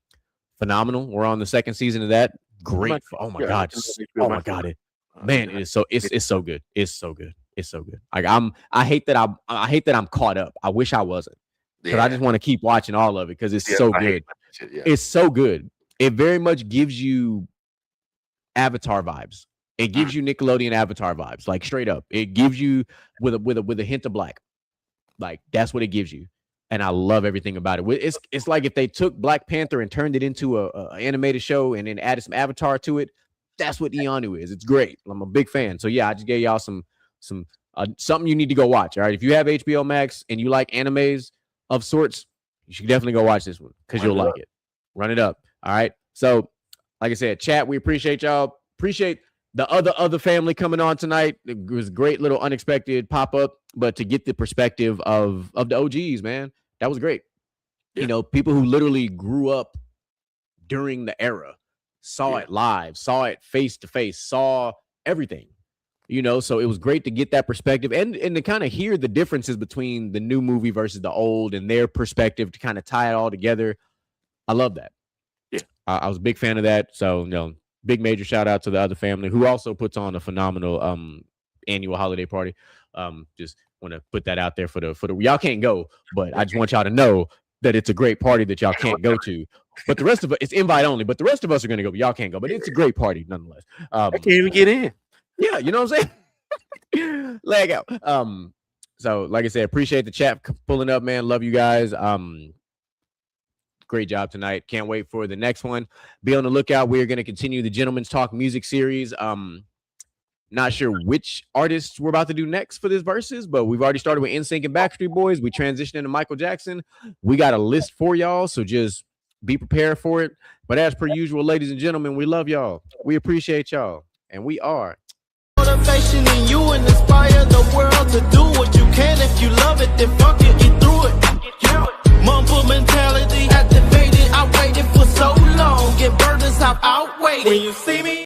Phenomenal. We're on the second season of that. Great. Oh my god. Man, it's so good. It's so good. It's so good. Like I hate that I'm caught up. I wish I wasn't. Because I just want to keep watching all of it because it's so good. It's so good. It very much gives you Avatar vibes. It gives you Nickelodeon Avatar vibes, like straight up. It gives you with a hint of black, like that's what it gives you, and I love everything about it. It's like if they took Black Panther and turned it into a animated show and then added some Avatar to it. That's what Ianu is. It's great. I'm a big fan. So yeah, I just gave y'all some something you need to go watch. All right, if you have HBO Max and you like animes of sorts, you should definitely go watch this one because you'll like it. Run it up. All right. So, like I said, chat, we appreciate y'all. Appreciate the other family coming on tonight. It was a great little unexpected pop up, but to get the perspective of the OGs, man, that was great. You know, people who literally grew up during the era, saw it live, saw it face to face, saw everything. You know, so it was great to get that perspective and to kind of hear the differences between the new movie versus the old and their perspective to kind of tie it all together. I love that. Yeah, I was a big fan of that. So, you know, big major shout out to the other family who also puts on a phenomenal annual holiday party. Just want to put that out there for the y'all can't go, but I just want y'all to know that it's a great party that y'all can't go to. But the rest of us, it's invite only. But the rest of us are going to go, but y'all can't go. But it's a great party nonetheless. I can't even get in. Yeah, you know what I'm saying? Leg out. So like I said, appreciate the chat pulling up, man. Love you guys. Great job tonight. Can't wait for the next one. Be on the lookout. We're going to continue the Gentleman's Talk music series. Not sure which artists we're about to do next for this versus, but we've already started with NSYNC and Backstreet Boys. We transitioned into Michael Jackson. We got a list for y'all, so just be prepared for it. But as per usual, ladies and gentlemen, we love y'all. We appreciate y'all, and we are motivation in you and inspire the world to do what you can. If you love it, then fuck it, get through it. Mumble mentality activated. I waited for so long. Get burdens, I've outwaited. When you see me.